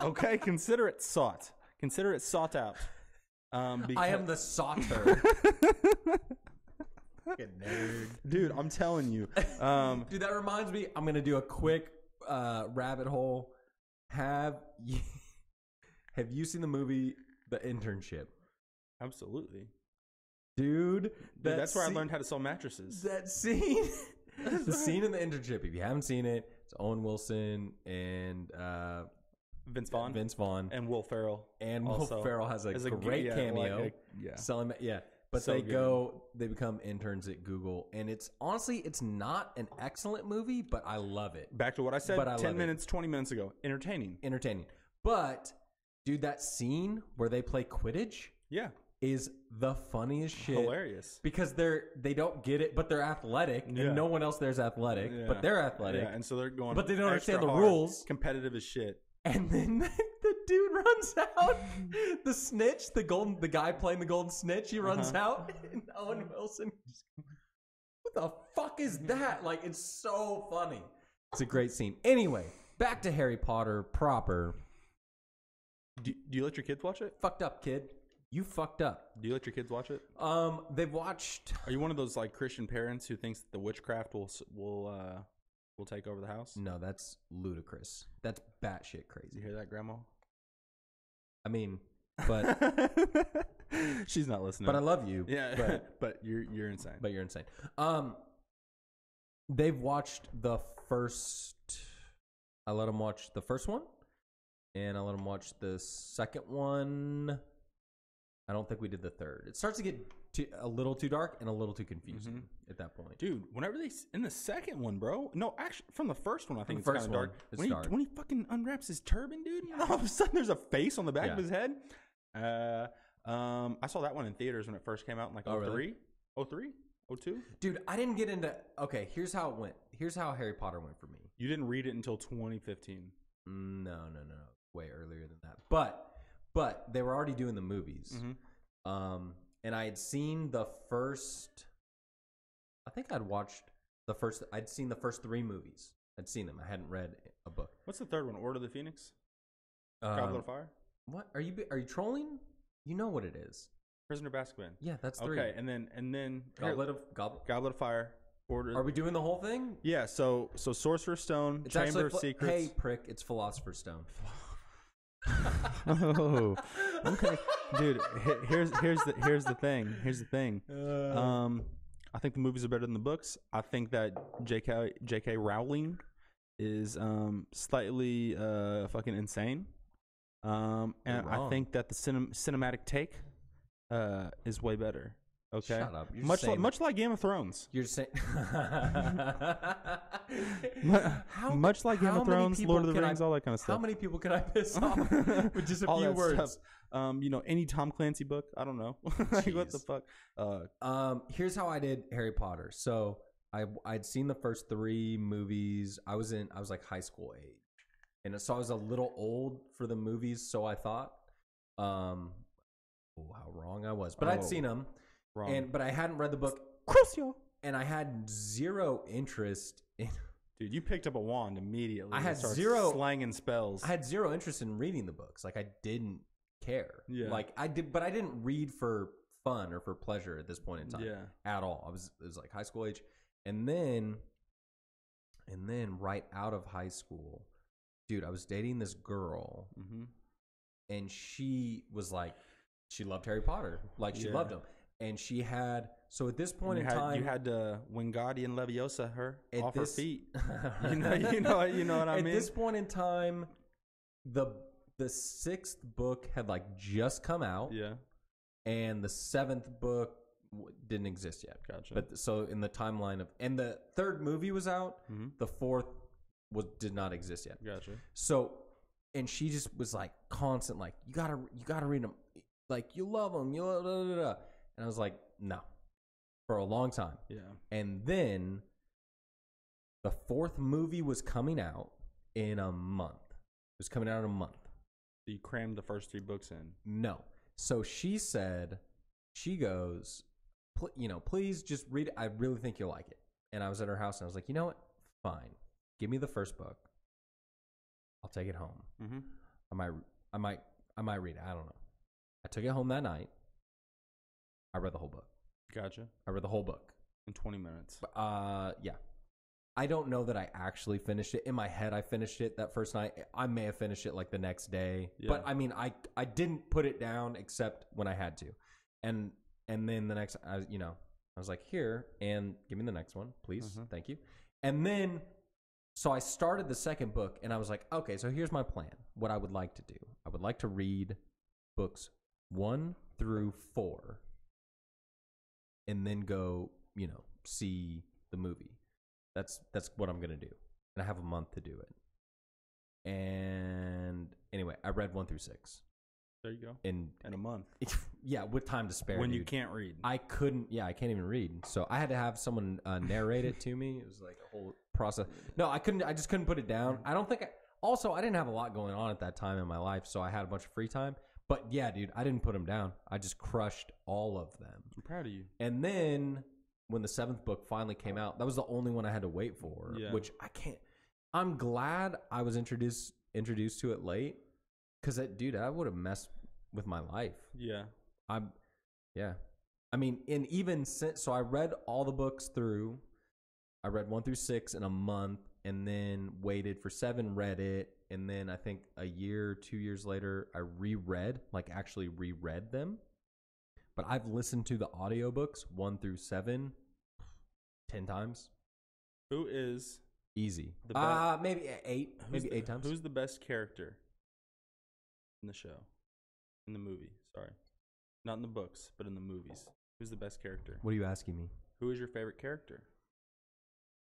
Okay, consider it sought. Consider it sought out. I am the sauter. Fucking nerd. Dude, I'm telling you. Dude, that reminds me. I'm gonna do a quick rabbit hole. Have you seen the movie The Internship? Absolutely. Dude, that's where I learned how to sell mattresses. That scene. The scene in The Internship, if you haven't seen it, it's Owen Wilson and Vince Vaughn. And Will Ferrell. And Will Ferrell has a great cameo. Selling, but so they become interns at Google. And it's not an excellent movie, but I love it. Back to what I said 10 minutes, 20 minutes ago. Entertaining. But, dude, that scene where they play Quidditch is the funniest shit. Hilarious. Because they don't get it, but they're athletic, and no one else there's athletic, but they're athletic. Yeah, and so they're going, but they don't understand the hard, rules. Competitive as shit. And then the dude runs out. The snitch, the guy playing the golden snitch, he runs out. And Owen Wilson, what the fuck is that? Like, it's so funny. It's a great scene. Anyway, back to Harry Potter proper. Do you let your kids watch it? Fucked up, kid. You fucked up. Do you let your kids watch it? They've watched. Are you one of those like Christian parents who thinks that the witchcraft will take over the house? No, that's ludicrous. That's batshit crazy. You hear that, Grandma? I mean, but she's not listening. But I love you. Yeah, but you're insane. But you're insane. They've watched the first. I let them watch the first one, and I let them watch the second one. I don't think we did the third. It starts to get a little too dark and a little too confusing at that point. Dude, whenever in the second one, bro. No, actually, from the first one, I think it's kind of dark. When he fucking unwraps his turban, dude, all of a sudden there's a face on the back of his head. I saw that one in theaters when it first came out in like 03, 02. Dude, I didn't get into. Okay, here's how it went. Here's how Harry Potter went for me. You didn't read it until 2015. No. Way earlier than that. But they were already doing the movies. And I had seen the first I think I'd seen the first 3 movies. I'd seen them. I hadn't read a book. What's the third one? Order of the Phoenix? Goblet of Fire? What? Are you trolling? You know what it is. Prisoner of Azkaban. Yeah, that's 3. Okay, and then Goblet of Fire. Order. Are we doing the whole thing? Yeah, so Sorcerer's Stone, It's Chamber of actually Secrets. Hey, prick, it's Philosopher's Stone. Oh, okay, dude. Here's the thing. I think the movies are better than the books. I think that J.K. Rowling is slightly fucking insane. And I think that the cinematic take is way better. Okay, shut up. Much like Game of Thrones. You're saying much like Game of Thrones, Lord of the Rings, all that kind of stuff. How many people can I piss off with just a few words? Any Tom Clancy book. I don't know. Like, what the fuck? Here's how I did Harry Potter. So I'd seen the first 3 movies. I was like high school age, and so I was a little old for the movies. So I thought, how wrong I was. But I'd seen them. Wrong. But I hadn't read the book. Crucio. And I had 0 interest in. Dude, you picked up a wand immediately. I had zero slanging spells. I had 0 interest in reading the books. Like, I didn't care. Yeah. Like I did, but I didn't read for fun or for pleasure at this point in time. Yeah. At all. It was like high school age, and then right out of high school, dude, I was dating this girl, and she was like, she loved Harry Potter, like she loved him. And she had, so at this point in time, you had Wingardium Leviosa her off her feet. you know what I mean. At this point in time, the 6th book had like just come out. Yeah. And the 7th book didn't exist yet. Gotcha. But so in the timeline and the 3rd movie was out. The 4th did not exist yet. Gotcha. So, and she just was like constant, like you gotta read them, like you love them, you love, blah, blah, blah. And I was like, no, for a long time. Yeah. And then the 4th movie was coming out in a month. It was coming out in a month. So you crammed the first 3 books in? No. So she goes, please just read it. I really think you'll like it. And I was at her house and I was like, you know what? Fine. Give me the first book. I'll take it home. I might read it. I don't know. I took it home that night. I read the whole book. Gotcha. I read the whole book. In 20 minutes. Yeah. I don't know that I actually finished it. In my head, I finished it that first night. I may have finished it like the next day. Yeah. But I mean, I didn't put it down except when I had to. And then the next, I was like, here, and give me the next one, please. Thank you. And then, so I started the 2nd book, and I was like, okay, so here's my plan. What I would like to do. I would like to read books 1 through 4. And then go, see the movie. That's what I'm gonna do, and I have a month to do it. And anyway, I read 1 through 6. There you go. In a month. Yeah, with time to spare. When dude. You can't read. I couldn't. Yeah, I can't even read. So I had to have someone narrate it to me. It was like a whole process. No, I couldn't. I just couldn't put it down. I don't think. Also, I didn't have a lot going on at that time in my life, so I had a bunch of free time. But yeah, dude, I didn't put them down. I just crushed all of them. I'm proud of you. And then when the 7th book finally came out, that was the only one I had to wait for, which I can't. I'm glad I was introduced to it late, because dude, I would have messed with my life. Yeah. I mean, and even since, so I read all the books through. I read 1 through 6 in a month, and then waited for 7, read it. And then I think a year, 2 years later, I actually reread them. But I've listened to the audiobooks 1 through 7 10 times. Who is easy? Maybe 8. Maybe 8 times. Who's the best character in the show? In the movie, sorry. Not in the books, but in the movies. Who's the best character? What are you asking me? Who is your favorite character?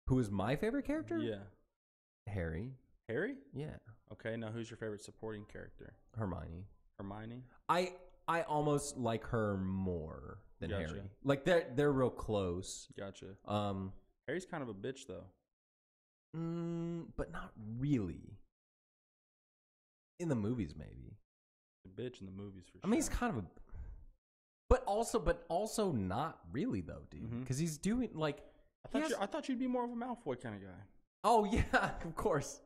Who is my favorite character? Yeah. Harry. Harry? Yeah. Okay, now who's your favorite supporting character? Hermione. Hermione? I almost like her more than Gotcha. Harry. Like they're real close. Gotcha. Harry's kind of a bitch though. But not really. In the movies, maybe. A bitch in the movies for sure. I mean, he's kind of but also not really though, dude. Because he's doing like I thought you'd be more of a Malfoy kind of guy. Oh yeah, of course.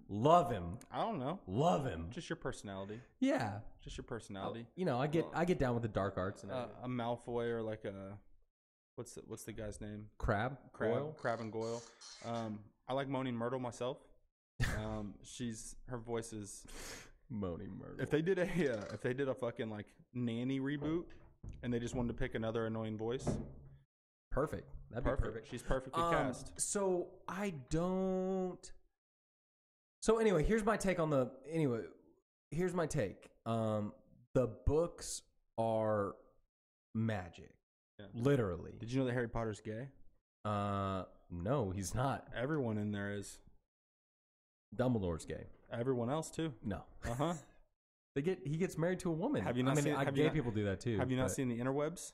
Love him. I don't know. Love him. Just your personality. Yeah. Just your personality. You know, I get down with the dark arts and a Malfoy or like a what's the guy's name? Crab and Goyle. I like Moaning Myrtle myself. Her voice is Moaning Myrtle. If they did a fucking like nanny reboot and they just wanted to pick another annoying voice, perfect. That'd be perfect. She's perfectly cast. So anyway, here's my take. The books are magic. Yeah. Literally. Did you know that Harry Potter's gay? No, he's not. Everyone in there is. Dumbledore's gay. Everyone else too. No. Uh-huh. He gets married to a woman. Have you not seen gay people do that too. Have you not seen the interwebs?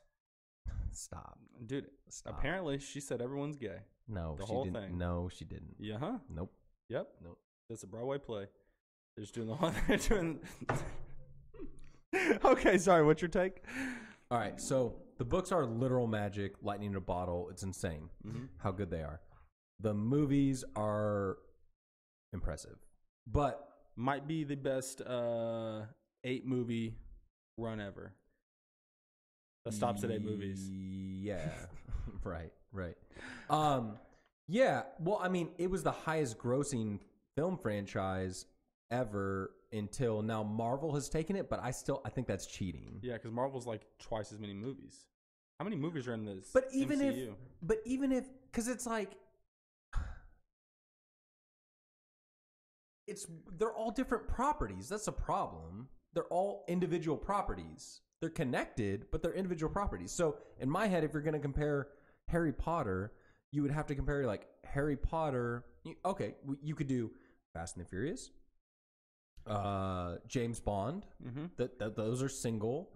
Stop. Dude, stop. Apparently she said everyone's gay. No, the she whole didn't. thing. No, she didn't. Yeah, huh? Nope. Yep. Nope. That's a Broadway play. They're just doing the whole thing. Okay, sorry, what's your take? All right, so the books are literal magic, lightning in a bottle. It's insane how good they are. The movies are impressive, but might be the best 8-movie run ever. That stops at 8 movies. Yeah, right. Yeah. Well, I mean, it was the highest grossing film franchise ever until now. Marvel has taken it, but I think that's cheating. Yeah, because Marvel's like twice as many movies. How many movies are in this? But even MCU? if, because it's like, they're all different properties. That's a problem. They're all individual properties. They're connected, but they're individual properties. So in my head, if you're going to compare Harry Potter, you would have to compare like Harry Potter. Okay, you could do Fast and the Furious, James Bond. Those are single.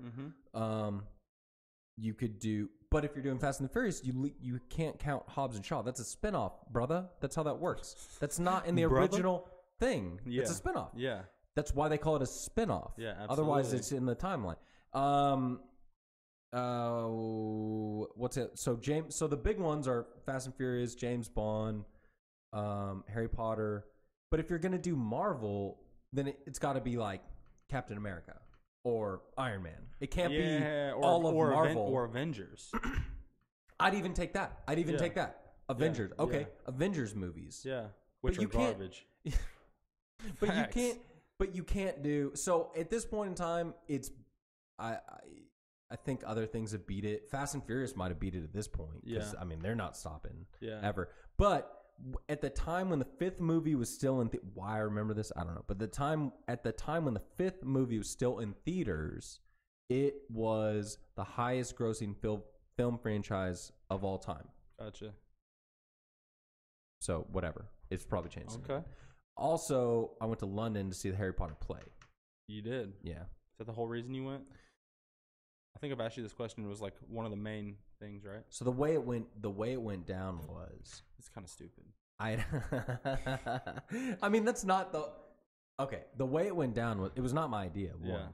You could do, but if you're doing Fast and the Furious, you can't count Hobbs and Shaw. That's a spinoff, brother. That's how that works. That's not in the original thing. Yeah. It's a spinoff. Yeah. That's why they call it a spinoff. Yeah, absolutely. Otherwise, it's in the timeline. What's it? So the big ones are Fast and Furious, James Bond, Harry Potter. But if you're gonna do Marvel, then it's got to be like Captain America or Iron Man. It can't be all of Marvel or Avengers. I'd even take that. Take that. Avengers. Yeah. Okay, Avengers movies. Yeah, which are garbage. But you can't do so at this point in time. It's I think other things have beat it. Fast and Furious might have beat it at this point. Yeah, I mean they're not stopping. Yeah, ever. But at the time when the 5th movie was still in, why I remember this I don't know. But at the time when the 5th movie was still in theaters, it was the highest grossing film franchise of all time. Gotcha. So whatever, it's probably changed. Okay. Also, I went to London to see the Harry Potter play. You did? Yeah. Is that the whole reason you went? I think I've asked you this question. It was like one of the main things, right? So the way it went down was, it's kind of stupid. I mean, that's not the okay. The way it went down was, it was not my idea. One.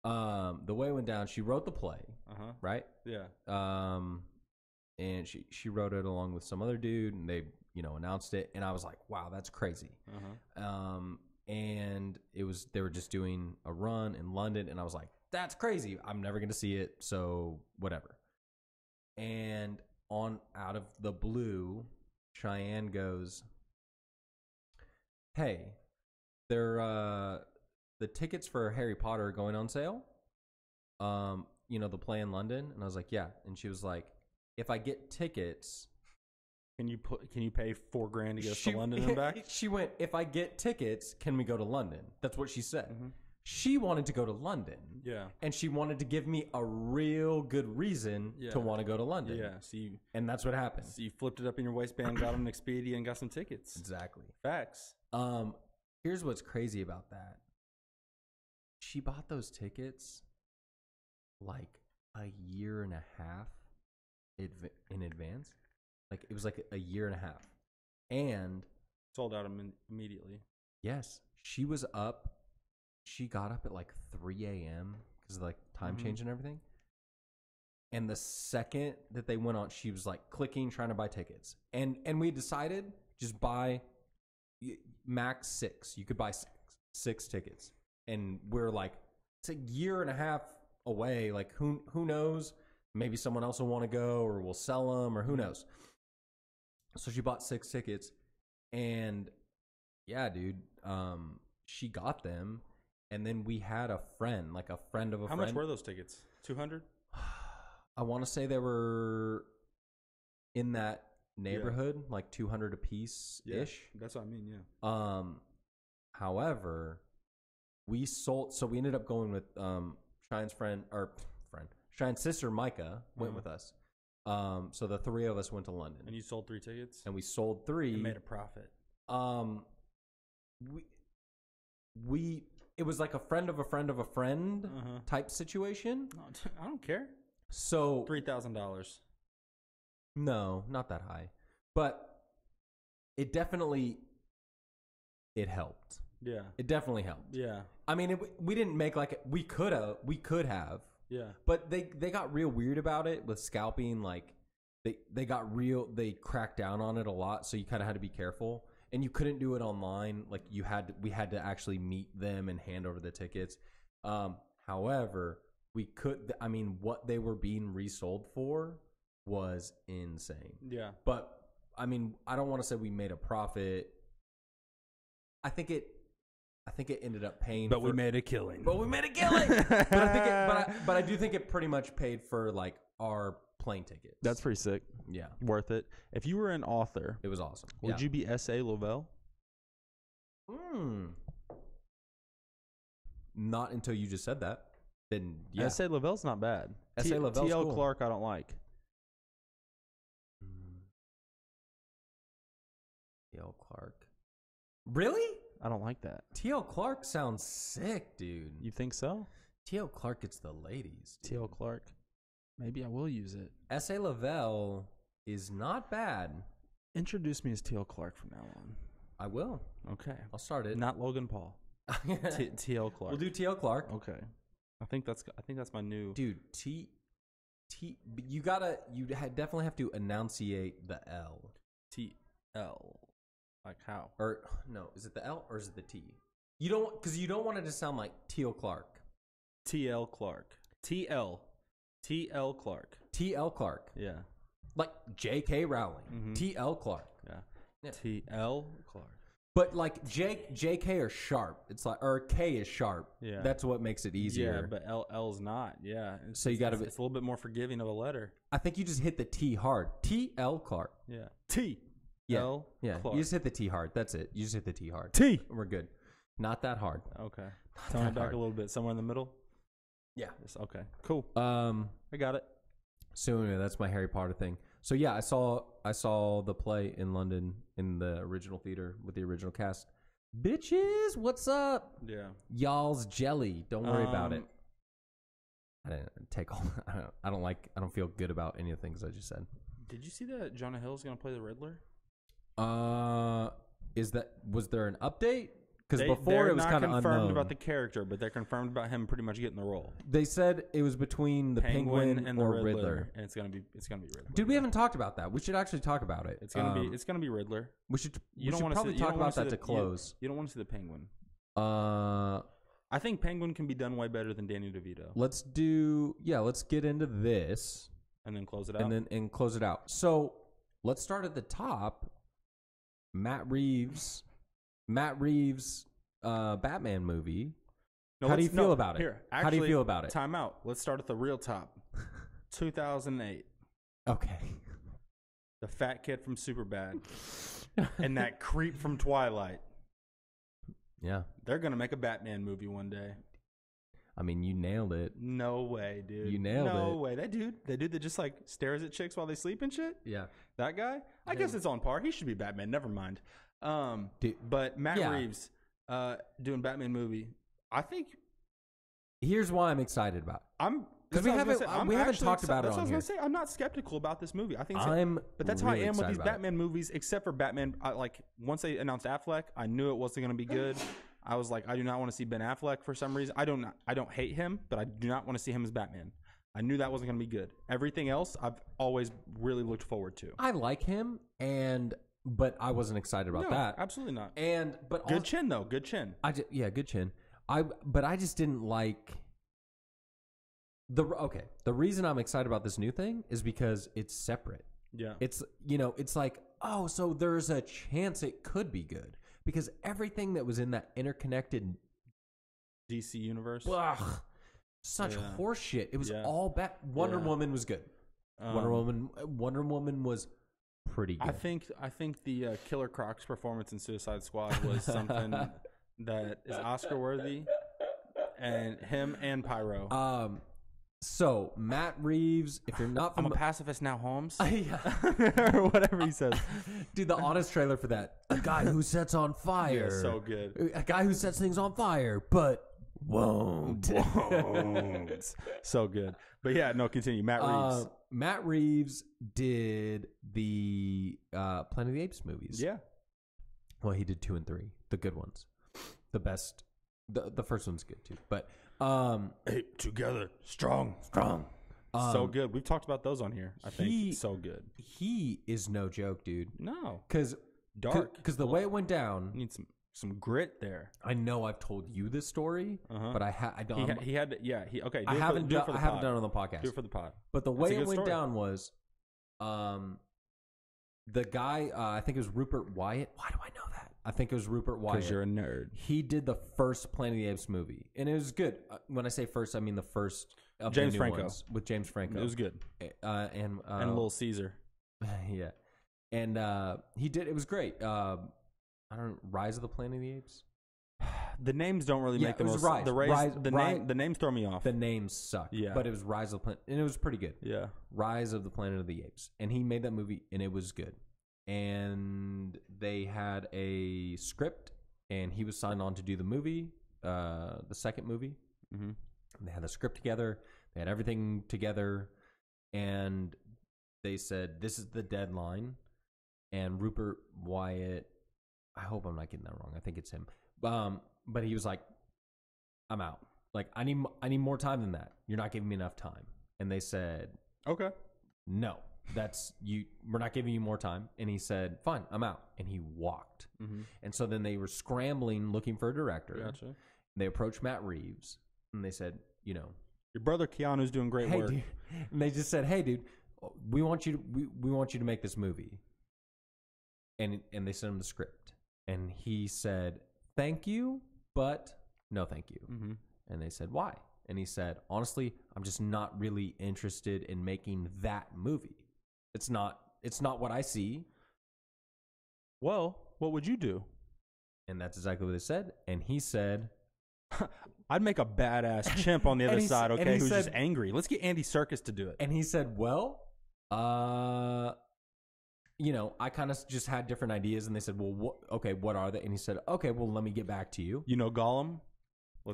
Yeah. The way it went down, she wrote the play. Right. Yeah. And she wrote it along with some other dude, and they announced it, and I was like, wow, that's crazy. And they were just doing a run in London, and I was like, that's crazy. I'm never going to see it, so whatever. And out of the blue, Cheyenne goes, hey, the tickets for Harry Potter are going on sale. The play in London. And I was like, yeah. And she was like, if I get tickets, can you pay $4,000 to get us to London and back? She went, if I get tickets, can we go to London? That's what she said. She wanted to go to London. Yeah. And she wanted to give me a real good reason to want to go to London. Yeah. And that's what happened. So you flipped it up in your waistband, got on Expedia, and got some tickets. Exactly. Facts. Here's what's crazy about that. She bought those tickets like a year and a half in advance. Like it was like a year and a half. And sold out immediately. Yes. She was up. She got up at like 3 a.m. because of like time change and everything. And the second that they went on, she was like clicking, trying to buy tickets. And we decided just buy max 6. You could buy 6 tickets. And we're like, it's a year and a half away. Like, who knows? Maybe someone else will want to go, or we'll sell them, or who knows. So she bought 6 tickets. And yeah, dude, she got them. And then we had a friend, like a friend of a friend. How much were those tickets? 200? I want to say they were in that neighborhood, like 200 a piece ish. That's what I mean. Yeah. However, we ended up going with Shine's Shine's sister Micah went with us. So the 3 of us went to London. And you sold 3 tickets? And we sold 3. And made a profit. It was like a friend of a friend of a friend type situation. No, I don't care. So $3,000. No, not that high. But it definitely helped. Yeah. It definitely helped. Yeah. I mean, we didn't make like we could have. Yeah. But they got real weird about it with scalping. Like they cracked down on it a lot, so you kind of had to be careful. And you couldn't do it online. Like we had to actually meet them and hand over the tickets. However, we could. I mean, what they were being resold for was insane. Yeah. But I mean, I don't want to say we made a profit. I think it ended up paying. We made a killing. But I do think it pretty much paid for like our plane tickets. That's pretty sick. Yeah. Worth it. If you were an author, it was awesome. Would you be S.A. Lovell? Not until you just said that. Then yeah. S.A. Lovell's not bad. S.A. Lovell's T.L. cool. Clark I don't like. T.L. Clark. Really? I don't like that. T.L. Clark sounds sick, dude. You think so? T.L. Clark gets the ladies. T.L. Clark. Maybe I will use it. S.A. Lovell is not bad. Introduce me as T.L. Clark from now on. I will. Okay. I'll start it. Not Logan Paul. T.L. Clark. We'll do T.L. Clark. Okay. I think that's my new dude. You definitely have to enunciate the L. T.L. Like how? Or no, is it the L or is it the T? You don't want it to sound like T.L. Clark. T.L. Clark. T.L. Clark. T.L. Clark. Yeah. Like J.K. Rowling. Mm-hmm. T.L. Clark. Yeah. T.L. Clark. But like J.K. are sharp. It's like, or K is sharp. Yeah. That's what makes it easier. Yeah, but L's not. Yeah. So you got to. It's a little bit more forgiving of a letter. I think you just hit the T hard. T.L. Clark. Yeah. T. Yeah. L. Yeah. Clark. You just hit the T hard. That's it. You just hit the T hard. T. We're good. Not that hard. Okay. Tone it back a little bit. Somewhere in the middle. Yeah. Okay. Cool. I got it. So anyway, that's my Harry Potter thing. So yeah, I saw the play in London in the original theater with the original cast. Bitches, what's up? Yeah. Y'all's jelly. Don't worry about it. I didn't take all. I don't feel good about any of the things I just said. Did you see that Jonah Hill's gonna play the Riddler? Was there an update? Because before it was kind of confirmed unknown about the character, but they're confirmed about him pretty much getting the role. They said it was between the Penguin and or the Riddler. And it's gonna be Riddler. Dude, we haven't talked about that. We should actually talk about it. It's gonna be Riddler. We should wanna probably talk about that to close. You don't want to see the Penguin. I think Penguin can be done way better than Danny DeVito. Let's get into this and then close it out. And close it out. So let's start at the top. Matt Reeves' Batman movie. How do you feel about it? How do you feel about it? Time out. Let's start at the real top. 2008. Okay. The fat kid from Superbad and that creep from Twilight. Yeah. They're going to make a Batman movie one day. I mean, you nailed it. No way, dude. You nailed it. No way. That dude that just like stares at chicks while they sleep and shit? Yeah. That guy? I guess it's on par. He should be Batman. Never mind. Dude, but Matt Reeves doing Batman movie, I think. Here's why I'm excited about it. Because we haven't talked about it on here. That's what I was going to say. I'm not skeptical about this movie. I think but that's really how I am with these Batman it. movies, except for Batman. Once they announced Affleck, I knew it wasn't going to be good. I was like, I do not want to see Ben Affleck for some reason. I don't hate him, but I do not want to see him as Batman. I knew that wasn't going to be good. Everything else, I've always really looked forward to. I like him, but I wasn't excited about that. Absolutely not. But good chin though. Good chin. Good chin. But I just didn't like the reason I'm excited about this new thing is because it's separate. Yeah. It's it's like, oh, so there's a chance it could be good because everything that was in that interconnected DC universe. Ugh, such horseshit. It was all bad. Wonder Woman was good. Wonder Woman was pretty good. I think the Killer Croc's performance in Suicide Squad was something that is Oscar worthy, and him and Pyro. So Matt Reeves, if you're not, I'm a pacifist now, Holmes, or whatever he says. Dude, the honest trailer for that, a guy who sets on fire, so good. A guy who sets things on fire, but won't. So good. But yeah, no, continue. Matt Reeves. Matt Reeves did the Planet of the Apes movies. Yeah. Well, he did 2 and 3, the good ones, the best. The first one's good too, but Ape together, strong. So good. We've talked about those on here. I think so good. He is no joke, dude. No, because the way it went down, you need some grit there. I know I've told you this story, but I don't. He had okay. I haven't done it on the podcast. Do it for the pod. But the way it went down was, the guy, I think it was Rupert Wyatt. Why do I know that? I think it was Rupert Wyatt. Because you're a nerd. He did the first Planet of the Apes movie, and it was good. When I say first, I mean the first of James the new Franco ones with James Franco. It was good, and Little Caesar. Yeah, and he did. It was great. I don't know, Rise of the Planet of the Apes. The names don't really make the most. Rise. The names throw me off. The names suck. Yeah, but it was Rise of the Planet, and it was pretty good. Yeah, Rise of the Planet of the Apes, and he made that movie, and it was good. And they had a script, and he was signed on to do the movie, the second movie. Mm-hmm. They had the script together, they had everything together, and they said, this is the deadline. And Rupert Wyatt, I hope I'm not getting that wrong, I think it's him, but he was like, I'm out. Like, I need more time than that. You're not giving me enough time. And they said, okay, no. We're not giving you more time. And he said, fine, I'm out. And he walked. Mm-hmm. And so then they were scrambling, looking for a director. Gotcha. They approached Matt Reeves, and they said, your brother Keanu's doing great work. Dude. And they just said, hey, dude, we want you to make this movie. And they sent him the script. And he said, thank you, but no thank you. Mm-hmm. And they said, why? And he said, honestly, I'm just not really interested in making that movie. It's not what I see. Well, what would you do? And that's exactly what they said. And he said, I'd make a badass chimp on the other side, okay, who's just angry. Let's get Andy Serkis to do it. And he said, well, I kind of just had different ideas. And they said, well, what are they? And he said, okay, well, let me get back to you. You know Gollum?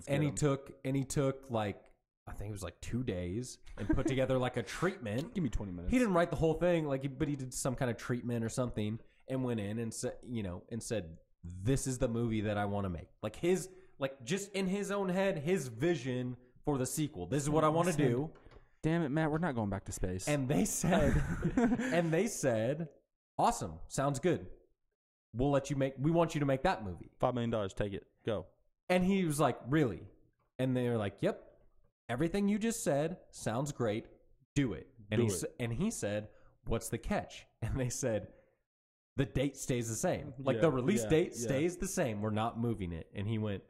He took like, I think it was like 2 days and put together like a treatment. Give me 20 minutes. He didn't write the whole thing, but he did some kind of treatment or something and went in and said, this is the movie that I want to make. Just in his own head, his vision for the sequel. This is what I want to do. Damn it, Matt, we're not going back to space. And they said, awesome, sounds good. We want you to make that movie. $5 million, take it, go. And he was like, really? And they were like, yep. Everything you just said sounds great. Do it. And he said, what's the catch? And they said, the date stays the same. The release date stays the same. We're not moving it. And he went,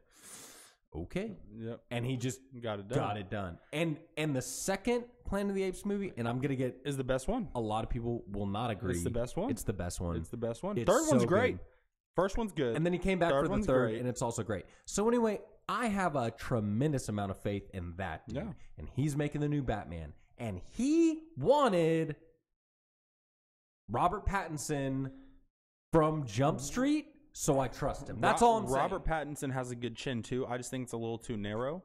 okay. Yep. And he just got it done. And the second Planet of the Apes movie, and I'm going to get... is the best one. A lot of people will not agree. It's the best one? It's the best one. Third one's great. Good. First one's good. And then he came back for the third, great. And it's also great. So anyway, I have a tremendous amount of faith in that dude. Yeah. And he's making the new Batman. And he wanted Robert Pattinson from Jump Street, so I trust him. That's all I'm saying. Robert Pattinson has a good chin, too. I just think it's a little too narrow.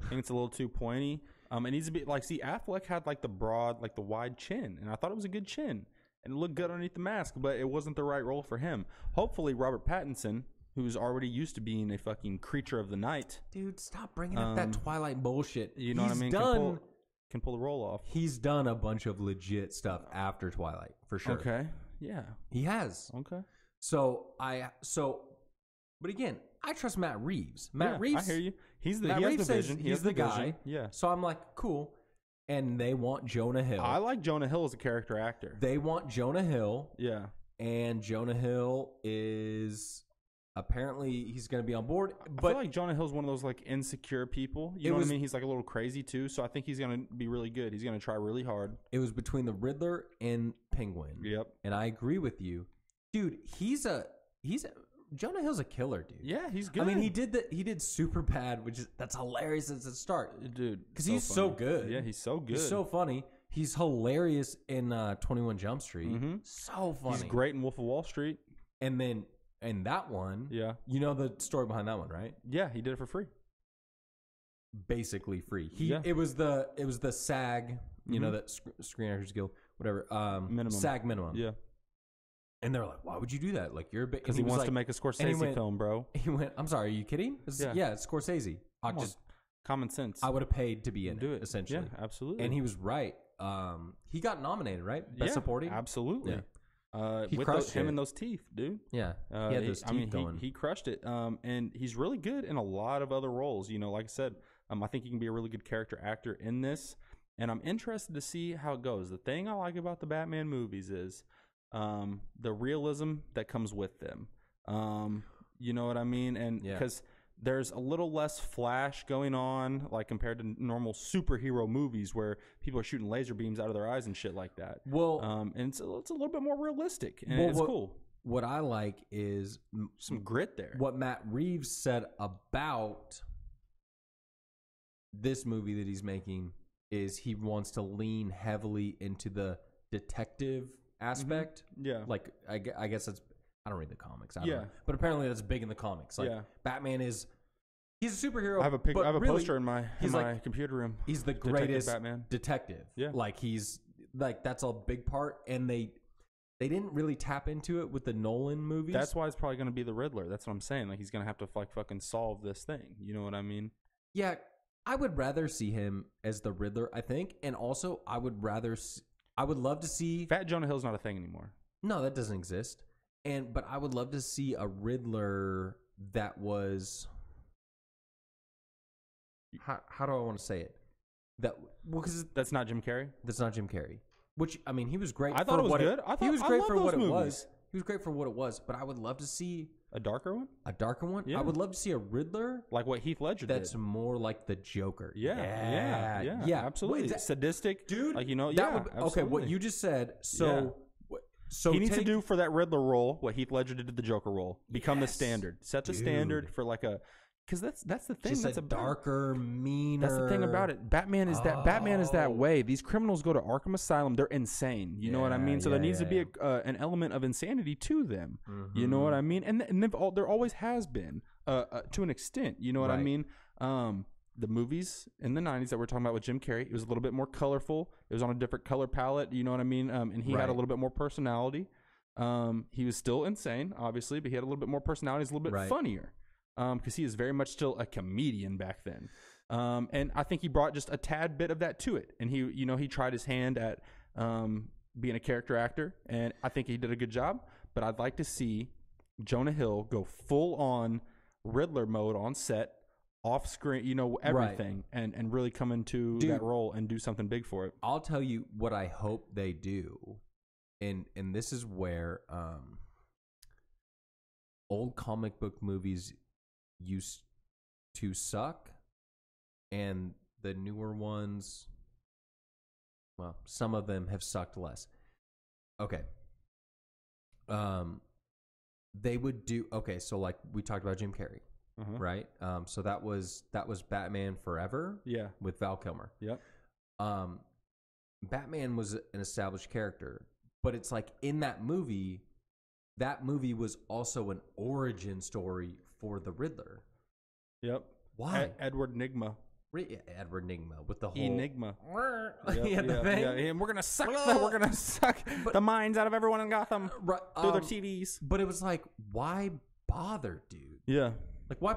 I think it's a little too pointy. It needs to be, Affleck had, the broad, the wide chin. And I thought it was a good chin. And it looked good underneath the mask, but it wasn't the right role for him. Hopefully, Robert Pattinson, who's already used to being a fucking creature of the night. Dude, stop bringing up that Twilight bullshit. You know what I mean? Done. can pull the role off. He's done a bunch of legit stuff after Twilight, for sure. Okay. Yeah. He has. Okay. But again, I trust Matt Reeves. Matt Reeves. I hear you. He has the says vision. He's the guy. Yeah. So I'm like, cool. And they want Jonah Hill. I like Jonah Hill as a character actor. They want Jonah Hill. Yeah. And Jonah Hill is apparently he's going to be on board. But I feel like Jonah Hill's one of those like insecure people. You know what I mean? He's like a little crazy too. So I think he's going to be really good. He's going to try really hard. It was between the Riddler and Penguin. Yep. And I agree with you, dude. Jonah Hill's a killer, dude. Yeah, he's good. I mean, he did Superbad, that's hilarious as a start, dude. Because he's so good. Yeah, he's so good. He's so funny. He's hilarious in 21 Jump Street. Mm-hmm. So funny. He's great in Wolf of Wall Street. And then in that one, yeah, you know the story behind that one, right? Yeah, he did it for free. Basically free. It was the SAG, you know, that Screen Actors Guild, whatever. Minimum. SAG minimum. Yeah. And they're like, why would you do that? Like, you're a bit. Because he wants to make a Scorsese film, bro. He went, I'm sorry, are you kidding? Yeah, it's Scorsese. Common sense. I would have paid to be in do it, essentially. Yeah, absolutely. And he was right. He got nominated, right? Best Supporting? Absolutely. Yeah. He with crushed him it. and those teeth, dude. Yeah. He had those teeth going. He crushed it. And he's really good in a lot of other roles. You know, like I said, I think he can be a really good character actor in this. And I'm interested to see how it goes. The thing I like about the Batman movies is the realism that comes with them. You know what I mean? And because there's a little less flash going on, like compared to normal superhero movies where people are shooting laser beams out of their eyes and shit like that. Well, and it's a little bit more realistic, and it's cool. What I like is some grit there. What Matt Reeves said about this movie that he's making is he wants to lean heavily into the detective aspect. Yeah. Like, I guess that's, I don't read the comics. I don't know. But apparently that's big in the comics. Like, Batman he's a superhero. I have a poster in my computer room. He's the greatest detective. Yeah. Like, that's a big part. And they didn't really tap into it with the Nolan movies. That's why it's probably going to be the Riddler. That's what I'm saying. Like, he's going to have to like fucking solve this thing. You know what I mean? Yeah. I would rather see him as the Riddler, I think. And also, I would love to see... Fat Jonah Hill's not a thing anymore. No, that doesn't exist. But I would love to see a Riddler that was... How do I want to say it? Because that's not Jim Carrey? That's not Jim Carrey. Which, I mean, he was great. I thought it was good. He was great for what it was. He was great for what it was. But I would love to see... A darker one? A darker one? Yeah. I would love to see a Riddler. Like what Heath Ledger did. That's more like the Joker. Yeah, absolutely. Sadistic. Dude. Like, you know, okay, what you just said. So he needs to do for that Riddler role what Heath Ledger did to the Joker role. Become the standard. Set the standard for like a... Because that's the thing. Just that's a darker, meaner. That's the thing about it. Batman is that way. These criminals go to Arkham Asylum. They're insane. You know what I mean? So there needs to be an element of insanity to them. Mm-hmm. You know what I mean? And there always has been to an extent. You know what I mean? The movies in the 90s that we're talking about with Jim Carrey, it was a little bit more colorful. It was on a different color palette. You know what I mean? And he had a little bit more personality. He was still insane, obviously, but he had a little bit more personality. He's a little bit funnier. Because he is very much still a comedian back then. And I think he brought just a tad bit of that to it. And he tried his hand at being a character actor, and I think he did a good job. But I'd like to see Jonah Hill go full on Riddler mode on set, off screen, everything, and really come into that role and do something big for it. I'll tell you what I hope they do, and this is where old comic book movies used to suck, and the newer ones, well, some of them have sucked less. Okay. They would do so like we talked about Jim Carrey, right? So that was Batman Forever, with Val Kilmer. Yep. Batman was an established character, but it's like in that movie was also an origin story for the Riddler. Yep. Why? Edward Nigma. Edward Nigma with the whole Enigma. The thing. And we're gonna suck. The minds out of everyone in Gotham through their TVs. But it was like, why bother, dude? Yeah. Like, why?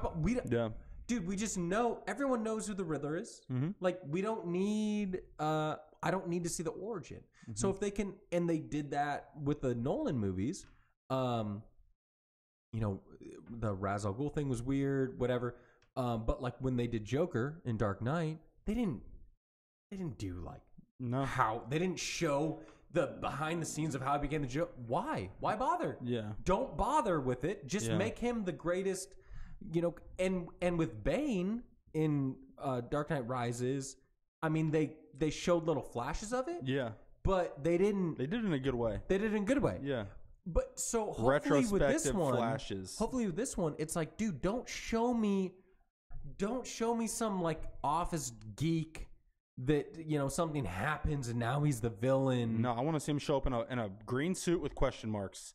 dude, we just know everyone knows who the Riddler is. Like, we don't need. I don't need to see the origin. So if they can, and they did that with the Nolan movies. You know, the Ra's al Ghul thing was weird, whatever. But like when they did Joker in Dark Knight, they didn't do like how they didn't show the behind the scenes of how he became the Joker. Why bother? Yeah, don't bother with it. Just make him the greatest. You know, and with Bane in Dark Knight Rises, I mean they showed little flashes of it. Yeah, but they didn't. They did it in a good way. They did it in a good way. Yeah. But so hopefully with this one, hopefully with this one, it's like, dude, don't show me some like office geek that, you know, something happens and now he's the villain. No, I want to see him show up in a green suit with question marks.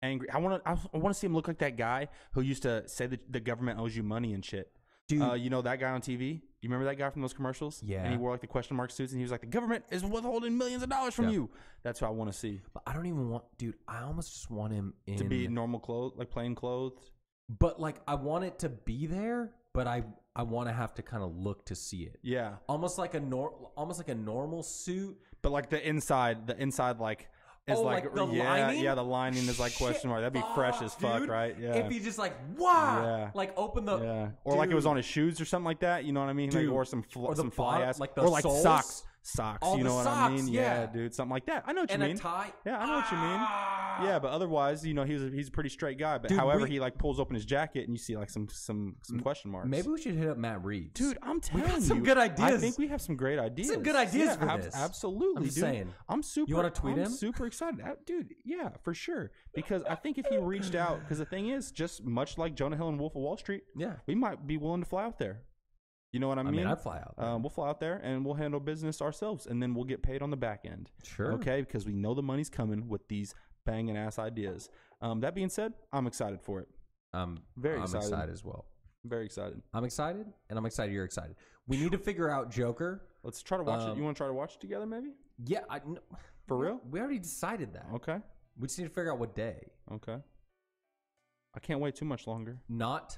Angry. I want to see him look like that guy who used to say that the government owes you money and shit. Dude, you know that guy on TV? You remember that guy from those commercials? Yeah. And he wore like the question mark suits and he was like, the government is withholding millions of dollars from you. That's what I want to see. But I don't even want, dude, I almost just want him to be normal clothes, like plain clothes. But like, I want it to be there, but I want to have to kind of look to see it. Yeah. Almost like a normal suit. But like the inside like, is like the lining? Yeah, the lining is like question mark. That'd be fresh as fuck, dude. Right? Yeah. If you just like like open the or like it was on his shoes or something like that. You know what I mean? Dude. Like, or some fly ass, like or like soles? socks. You know what I mean? Yeah, dude, something like that. I know what you mean. And a tie. Yeah, I know what you mean. Yeah, but otherwise, you know, he's a pretty straight guy. But dude, however, he like pulls open his jacket and you see like some question marks. Maybe we should hit up Matt Reeves. Dude, I'm telling you, some good ideas. I think we have some great ideas. Some good ideas for this. Absolutely, I'm saying. I'm super. You want to tweet him? I'm super excited, dude. Yeah, for sure. Because I think if he reached out, because the thing is, just much like Jonah Hill and Wolf of Wall Street, we might be willing to fly out there. You know what I mean? I mean, I'd fly out there. We'll fly out there and we'll handle business ourselves, and then we'll get paid on the back end. Sure. Okay, because we know the money's coming with these banging ass ideas. That being said, I'm excited for it. I'm excited as well. Very excited. I'm excited, and I'm excited you're excited. We need to figure out Joker. Let's try to watch it. You want to try to watch it together, maybe? Yeah. For real? We already decided that. Okay. We just need to figure out what day. Okay. I can't wait too much longer. Not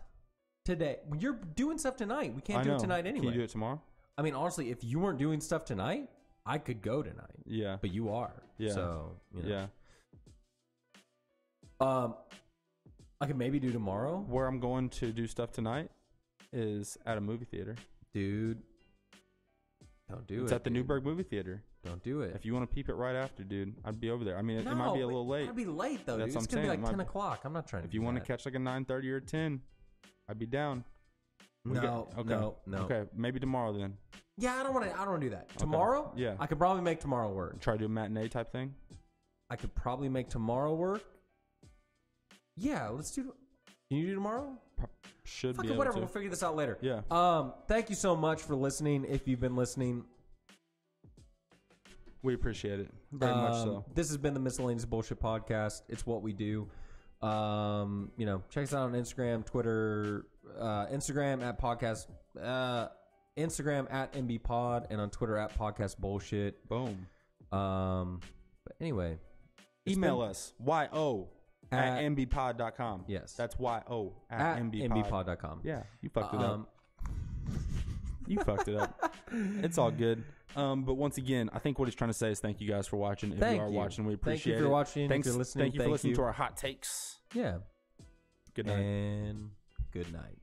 today. You're doing stuff tonight. We can't do it tonight anyway. Can you do it tomorrow? I mean, honestly, if you weren't doing stuff tonight, I could go tonight. Yeah. But you are. Yeah. So, you know. Yeah. I could maybe do tomorrow. Where I'm going to do stuff tonight is at a movie theater. Dude. Don't do it. It's at the Newburgh movie theater. Don't do it. If you want to peep it right after, dude, I'd be over there. I mean, it might be a little late. It'll be late, though, dude. It's going to be like 10 o'clock. I'm not trying to If you want to catch like a 9:30 or 10, I'd be down. No. Okay, maybe tomorrow then. Yeah, I don't want to do that. Tomorrow? Yeah. I could probably make tomorrow work. Try to do a matinee type thing? I could probably make tomorrow work. Yeah, let's do. Can you do tomorrow? Should be. Whatever. We'll figure this out later. Yeah. Thank you so much for listening. If you've been listening, we appreciate it very much. So this has been the Miscellaneous Bullshit Podcast. It's what we do. You know, check us out on Instagram, Twitter, Instagram at podcast, Instagram at MBPod, and on Twitter at podcast bullshit. Boom. But anyway, email us at mbpod.com. Yes. That's at mbpod.com. Yeah. You fucked it up. You fucked it up. It's all good. But once again, I think what he's trying to say is thank you guys for watching. If you are watching, we appreciate it. Thank you for watching. Thanks, if you're listening. Thank you for listening to our hot takes. Yeah. Good night. And good night.